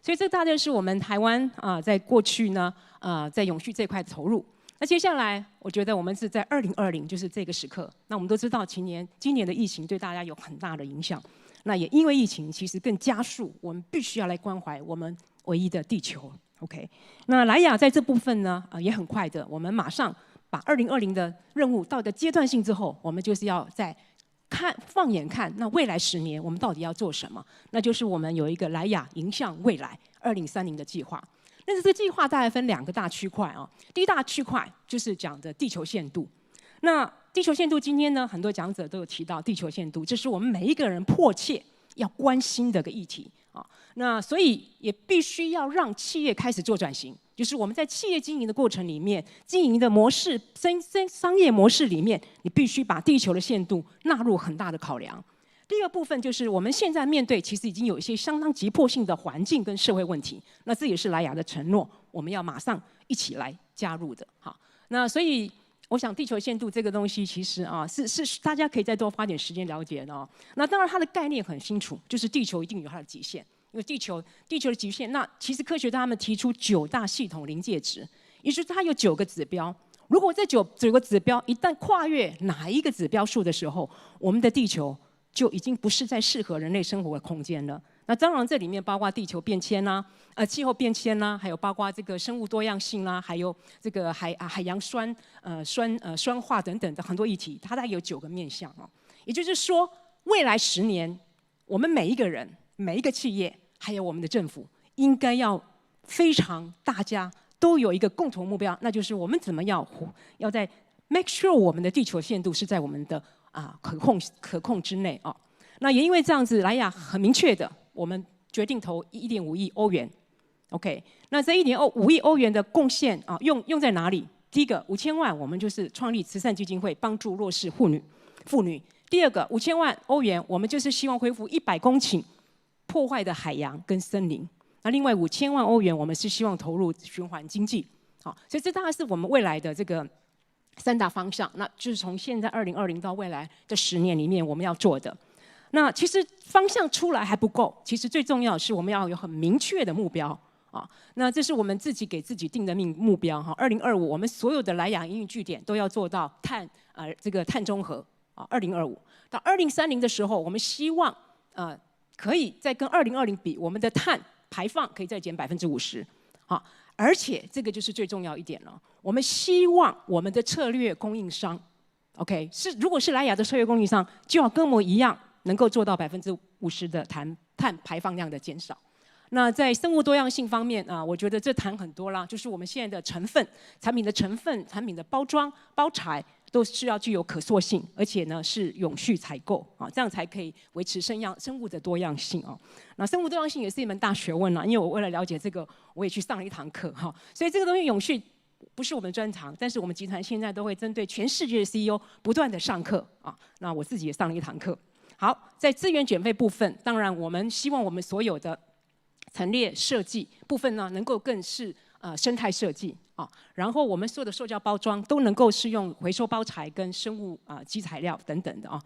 所以这大概是我们台湾在过去呢在永续这块的投入。那接下来，我觉得我们是在2020，就是这个时刻。那我们都知道，今年的疫情对大家有很大的影响。那也因为疫情，其实更加速，我们必须要来关怀我们唯一的地球。OK， 那莱雅在这部分呢也很快的，我们马上把2020的任务到一个阶段性之后，我们就是要在放眼看，那未来10年我们到底要做什么？那就是我们有一个莱雅迎向未来2030的计划。那这个计划大概分2个大区块啊。第一大区块就是讲的地球限度。那地球限度今天呢，很多讲者都有提到地球限度，这是我们每一个人迫切要关心的一个议题啊。那所以也必须要让企业开始做转型。就是我们在企业经营的过程里面，经营的模式、商业模式里面，你必须把地球的限度纳入很大的考量。第二部分就是我们现在面对，其实已经有一些相当急迫性的环境跟社会问题，那这也是莱雅的承诺，我们要马上一起来加入的。好，那所以我想地球限度这个东西，其实是大家可以再多花点时间了解的哦。那当然它的概念很清楚，就是地球一定有它的极限。因为地球的极限，那其实科学家他们提出9大系统临界值，也就是它有9个指标。如果这9个指标一旦跨越哪一个指标数的时候，我们的地球就已经不是在适合人类生活的空间了。那当然这里面包括地球变迁啦、气候变迁啦，还有包括这个生物多样性啦，还有这个海洋酸化等等的很多议题，它大概有9个面向哦。也就是说，未来10年，我们每一个人、每一个企业，还有我们的政府，应该要非常大家都有一个共同目标，那就是我们怎么要在 make sure 我们的地球限度是在我们的可控之内啊。那也因为这样子，莱雅很明确的，我们决定投1.5亿欧元。OK， 那这1.5亿欧元的贡献啊，用在哪里？第一个5000万，我们就是创立慈善基金会，帮助弱势妇女。第二个5000万欧元，我们就是希望恢复100公顷破坏的海洋跟森林。那另外5000万欧元，我们是希望投入循环经济。好，所以这大概是我们未来的这个3大方向。那就是从现在2020到未来的10年里面，我们要做的。那其实方向出来还不够，其实最重要的是我们要有很明确的目标啊。那这是我们自己给自己定的目标哈。2025，我们所有的莱雅营运据点都要做到碳中和啊。2025到2030的时候，我们希望可以再跟2020比，我们的碳排放可以再减50%。好，而且这个就是最重要一点了。我们希望我们的策略供应商 ，OK， 如果是莱雅的策略供应商，就要跟我们一样，能够做到50%的碳排放量的减少。那在生物多样性方面我觉得这谈很多啦，就是我们现在的成分、产品的成分、产品的包装、包材都是要具有可塑性，而且呢是永续采购啊，这样才可以维持生物的多样性哦。那生物多样性也是一门大学问啦，因为我为了了解这个，我也去上了一堂课哈。所以这个东西永续不是我们专长，但是我们集团现在都会针对全世界的 CEO 不断的上课啊。那我自己也上了一堂课。好，在资源减废部分，当然我们希望我们所有的陈列设计部分呢，能够更是生态设计啊，然后我们所有的塑胶包装都能够是用回收包材跟生物基材料等等的啊。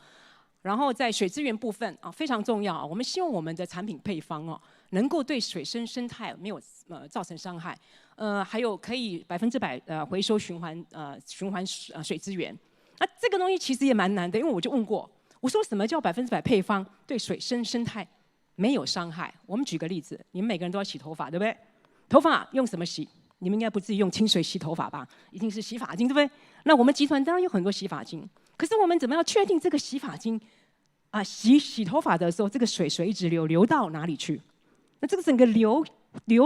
然后在水资源部分非常重要啊，我们希望我们的产品配方能够对水生态没有造成伤害，还有可以100%回收循环水资源。那这个东西其实也蛮难的，因为我就问过，我说什么叫100%配方对水生态没有伤害？我们举个例子，你们每个人都要洗头发，对不对？头发用什么洗？你们应该不至于用清水洗头发吧？一定是洗发精，对不对？那我们集团当然有很多洗发精，可是我们怎么样确定这个洗发精洗头发的时候，这个水一直流到哪里去？那这个整个流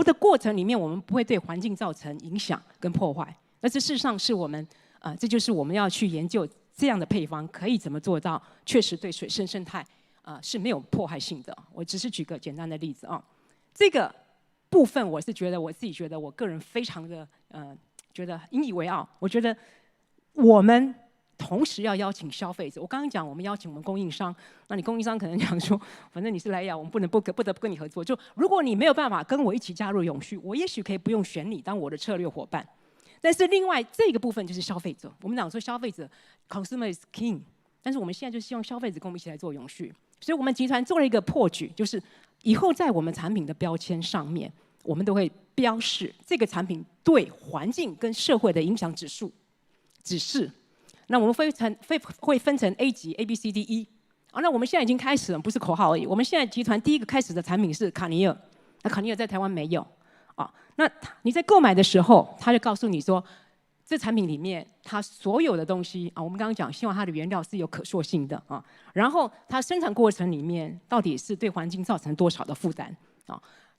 的过程里面，我们不会对环境造成影响跟破坏。那这事实上是我们这就是我们要去研究这样的配方可以怎么做到，确实对水生态是没有迫害性的。我只是举个简单的例子啊，这个部分我自己觉得我个人非常的觉得引以为傲。我觉得我们同时要邀请消费者。我刚刚讲我们邀请我们供应商，那你供应商可能讲说，反正你是莱雅，我们不得不跟你合作。就如果你没有办法跟我一起加入永续，我也许可以不用选你当我的策略伙伴。但是另外这个部分就是消费者，我们讲说消费者 consumer is king， 但是我们现在就希望消费者跟我们一起来做永续。所以我们集团做了一个破局，就是以后在我们产品的标签上面，我们都会标示这个产品对环境跟社会的影响指示。那我们会分成 A 级 A、B、C、D、E。那我们现在已经开始了，不是口号而已。我们现在集团第一个开始的产品是卡尼尔，那卡尼尔在台湾没有那你在购买的时候，他就告诉你说，这产品里面它所有的东西我们刚刚讲，希望它的原料是有可塑性的然后它生产过程里面到底是对环境造成多少的负担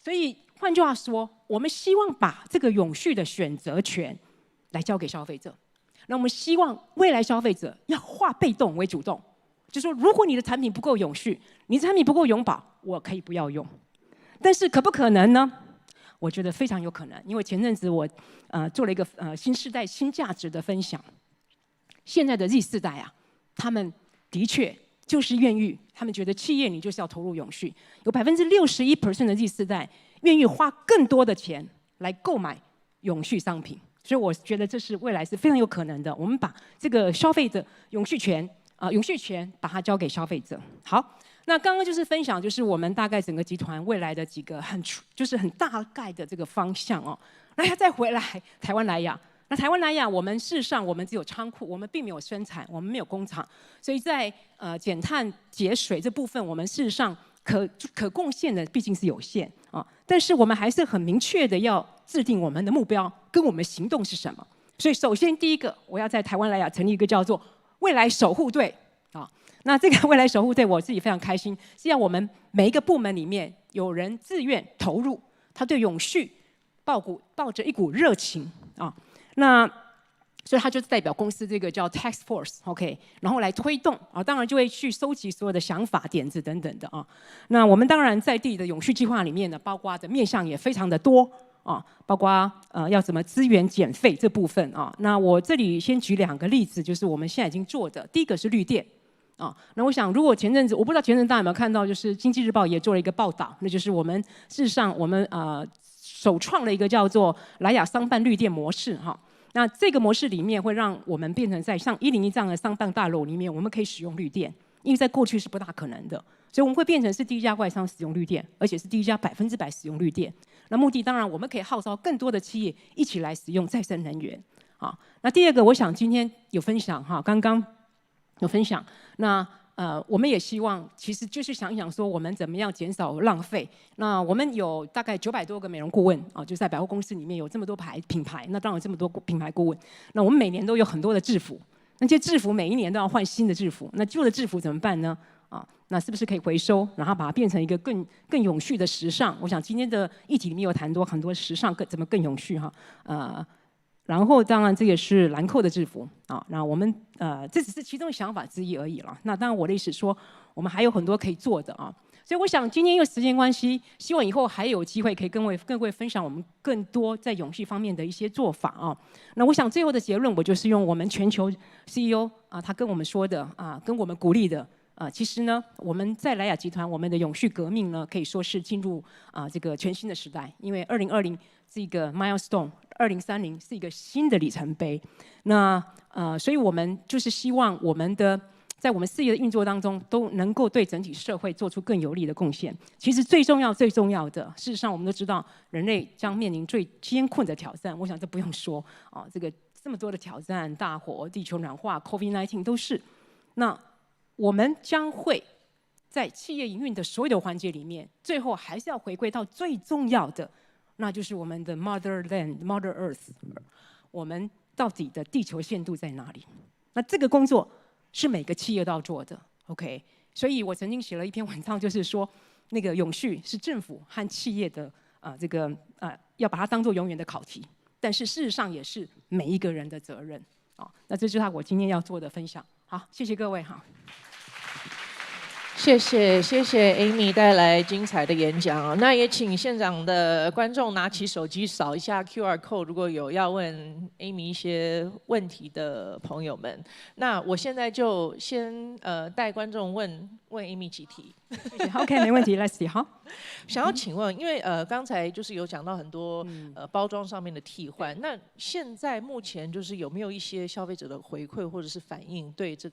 所以换句话说，我们希望把这个永续的选择权来交给消费者。那我们希望未来消费者要化被动为主动，就是说，如果你的产品不够永续，你的产品不够永保，我可以不要用。但是可不可能呢？我觉得非常有可能，因为前阵子我做了一个新世代新价值的分享。现在的 Z 世代他们的确就是愿意，他们觉得企业你就是要投入永续，有61% 的 Z 世代愿意花更多的钱来购买永续商品。所以我觉得这是未来是非常有可能的。我们把这个消费者永续权把它交给消费者。好，那刚刚就是分享，就是我们大概整个集团未来的几个很大概的这个方向那再回来台湾莱雅，那台湾莱雅我们事实上我们只有仓库，我们并没有生产，我们没有工厂，所以在减碳节水这部分，我们事实上可贡献的毕竟是有限啊，但是我们还是很明确的要制定我们的目标跟我们行动是什么。所以首先第一个，我要在台湾莱雅成立一个叫做未来守护队啊。那这个未来守护队，我自己非常开心，是要我们每一个部门里面有人自愿投入，他对永续抱着一股热情啊。那所以他就代表公司这个叫 Task Force，OK， 然后来推动啊，当然就会去收集所有的想法、点子等等的啊。那我们当然在地的永续计划里面呢，包括的面向也非常的多啊，包括要怎么资源减废这部分啊。那我这里先举2个例子，就是我们现在已经做的，第一个是绿电啊。那我想，如果前阵子我不知道前阵子大家有没有看到，就是《经济日报》也做了一个报道，那就是我们事实上我们首创了一个叫做莱雅商办绿电模式哈。那这个模式里面会让我们变成在像101这样的商办大楼里面，我们可以使用绿电，因为在过去是不大可能的，所以我们会变成是第一家外商使用绿电，而且是第一家100%使用绿电。那目的当然我们可以号召更多的企业一起来使用再生能源。啊，那第2个，我想今天有分享哈，刚刚有分享，那我们也希望其实就是想一想说我们怎么样减少浪费。那我们有大概900多个美容顾问啊，就是在百货公司里面有这么多品牌，那当然有这么多品牌顾问。那我们每年都有很多的制服，那些制服每一年都要换新的制服，那旧的制服怎么办呢？啊，那是不是可以回收，然后把它变成一个更永续的时尚？我想今天的议题里面有谈多很多时尚怎么更永续哈，然后当然这也是兰蔻的制服啊，那我们这只是其中的想法之一而已了。那当然我的意思说，我们还有很多可以做的啊。所以我想今天因为时间关系，希望以后还有机会可以跟各位分享我们更多在永续方面的一些做法啊。那我想最后的结论，我就是用我们全球 CEO 啊，他跟我们说的啊，跟我们鼓励的。其实呢，我们在莱雅集团，我们的永续革命呢，可以说是进入这个全新的时代。因为2020是一个 milestone，2030是一个新的里程碑。那所以我们就是希望我们的在我们事业的运作当中，都能够对整体社会做出更有力的贡献。其实最重要的，事实上我们都知道，人类将面临最艰困的挑战。我想这不用说啊，这么多的挑战，大火、地球暖化、COVID-19 都是。那我们将会在企业营运的所有的环节里面，最后还是要回归到最重要的，那就是我们的 Mother Land、Mother Earth， 我们到底的地球限度在哪里？那这个工作是每个企业都要做的 ，OK？ 所以我曾经写了一篇文章，就是说那个永续是政府和企业的要把它当作永远的考题，但是事实上也是每一个人的责任啊。那这就是我今天要做的分享。好，谢谢各位哈。谢谢 Amy 带来精彩的演讲。那也请现场的观众拿起手机扫一下 QR code， 如果有要问 Amy 一些问题的朋友们。那我现在就先带观众问 Amy 几题。OK， 没问题 ，Leslie 好。想要请问，因为刚才就是有讲到很多包装上面的替换，那现在目前就是有没有一些消费者的回馈或者是反应，对这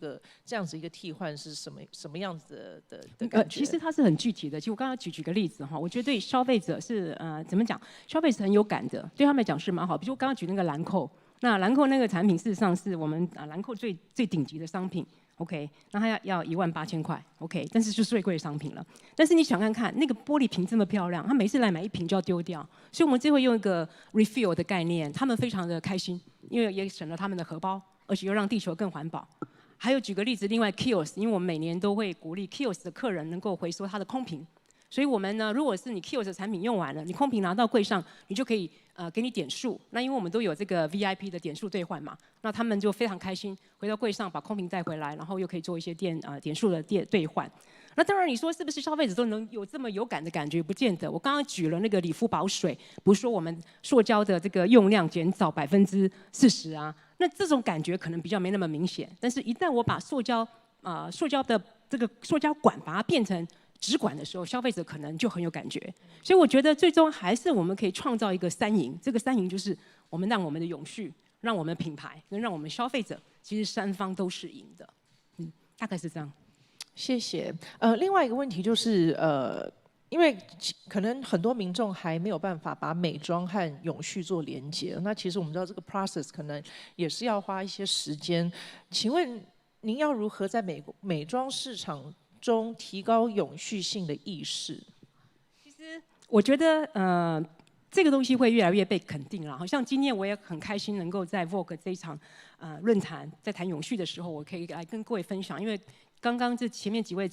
样子一个替换是什么样子的感觉？其实它是很具体的。其实我刚刚举个例子哈，我觉得对消费者是怎么讲？消费者很有感的，对他们来讲是蛮好。比如我刚刚举那个兰蔻，那兰蔻那个产品事实上是我们兰蔻最顶级的商品。OK， 那它要18000块 ，OK， 但是是最贵的商品了。但是你想看看，那个玻璃瓶这么漂亮，他每次来买1瓶就要丢掉，所以我们这回用一个 refill 的概念，他们非常的开心，因为也省了他们的荷包，而且又让地球更环保。还有举个例子，另外 Kiosk， 因为我们每年都会鼓励 Kiosk 的客人能够回收他的空瓶，所以我们呢，如果是你 Kiosk 的产品用完了，你空瓶拿到柜上，你就可以给你点数。那因为我们都有这个 VIP 的点数兑换嘛，那他们就非常开心，回到柜上把空瓶带回来，然后又可以做一些点数的兑换。那当然，你说是不是消费者都能有这么有感的感觉？不见得。我刚刚举了那个理肤宝水，不是说我们塑胶的这个用量减少40%啊，那这种感觉可能比较没那么明显。但是，一旦我把塑胶的这个塑胶管把它变成纸管的时候，消费者可能就很有感觉。所以我觉得最终还是我们可以创造一个3赢。这个3赢就是我们让我们的永续，让我们的品牌，跟让我们消费者，其实3方都是赢的。大概是这样。谢谢。另外一个问题就是因为可能很多民众还没有办法把美妆和永续做连结，那其实我们知道这个 process 可能也是要花一些时间。请问您要如何在美妆市场中提高永续性的意识？其实我觉得这个东西会越来越被肯定了。好像今天我也很开心能够在 VOGUE 这一场论坛，在谈永续的时候，我可以来跟各位分享。因为刚刚这前面几位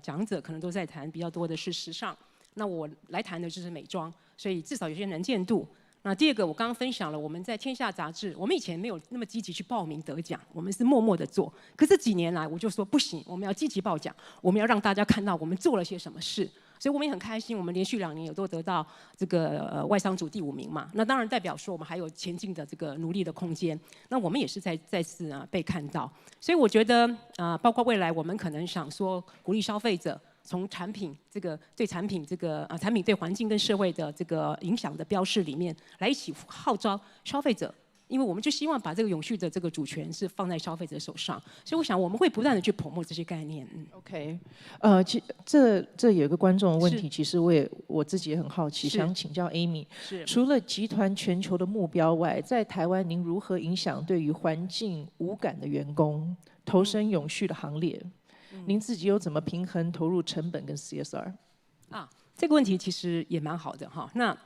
讲者可能都在谈比较多的是时尚，那我来谈的就是美妆，所以至少有些能见度。那第二个，我刚刚分享了我们在天下杂志，我们以前没有那么积极去报名得奖，我们是默默的做。可是几年来，我就说不行，我们要积极报奖，我们要让大家看到我们做了些什么事。所以我们也很开心，我们连续2年也都得到这个外商组第5名嘛。那当然代表说我们还有前进的这个努力的空间。那我们也是再次被看到。所以我觉得包括未来我们可能想说鼓励消费者。从产品这个对产品这个产品对环境跟社会的这个影响的标示里面，来一起号召消费者，因为我们就希望把这个永续的这个主权是放在消费者手上，所以我想我们会不断的去promote这些概念。OK， 这有一个观众的问题，其实我自己也很好奇，想请教 Amy， 除了集团全球的目标外，在台湾您如何影响对于环境无感的员工投身永续的行列？您自己又怎么平衡投入成本跟 CSR？ 这个问题其实也蛮好的哈。那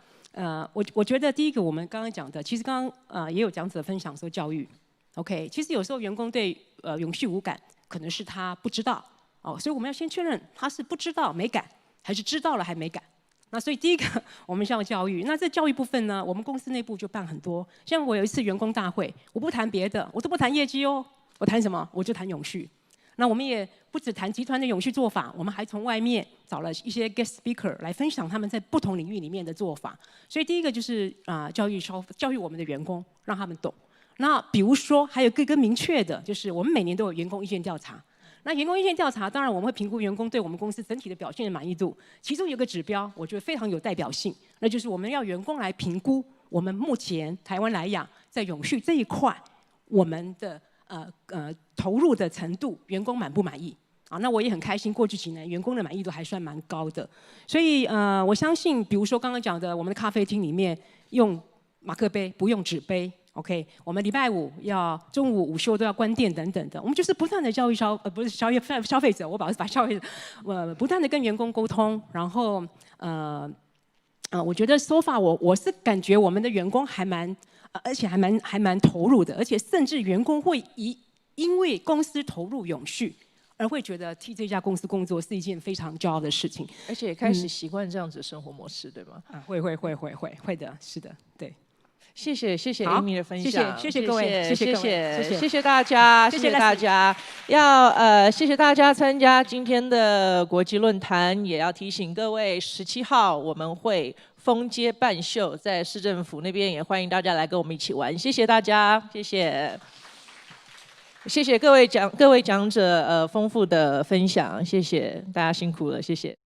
我觉得第一个我们刚刚讲的，其实刚刚也有讲者分享说教育 ，OK， 其实有时候员工对永续无感，可能是他不知道哦，所以我们要先确认他是不知道没感，还是知道了还没感。那所以第一个我们是要教育。那这教育部分呢，我们公司内部就办很多。像我有一次员工大会，我不谈别的，我都不谈业绩哦，我谈什么？我就谈永续。那我们也不只谈集团的永续做法，我们还从外面找了一些 guest speaker 来分享他们在不同领域里面的做法。所以第一个就是教育我们的员工，让他们懂。那比如说还有更明确的，就是我们每年都有员工意见调查。那员工意见调查，当然我们会评估员工对我们公司整体的表现的满意度。其中有个指标，我觉得非常有代表性，那就是我们要员工来评估我们目前台湾莱雅在永续这一块，我们的投入的程度，员工满不满意？那我也很开心，过去几年员工的满意度还算蛮高的。所以我相信，比如说刚刚讲的，我们的咖啡厅里面用马克杯，不用纸杯。OK， 我们礼拜5要中午午休都要关店等等的，我们就是不断的教育消费者，我把消费者不断的跟员工沟通，然后我觉得 so far 我是感觉我们的员工还蛮投入的，而且甚至员工会因为公司投入永续，而会觉得替这家公司工作是一件非常骄傲的事情，而且也开始习惯这样子的生活模式，对吗？会的，是的，对。谢谢 Amy 的分享，谢谢各位，谢谢大家，谢谢大家。谢谢大家参加今天的国际论坛，也要提醒各位，17号我们会封街办秀，在市政府那边，也欢迎大家来跟我们一起玩。谢谢大家，谢谢各位讲者丰富的分享，谢谢大家辛苦了，谢谢。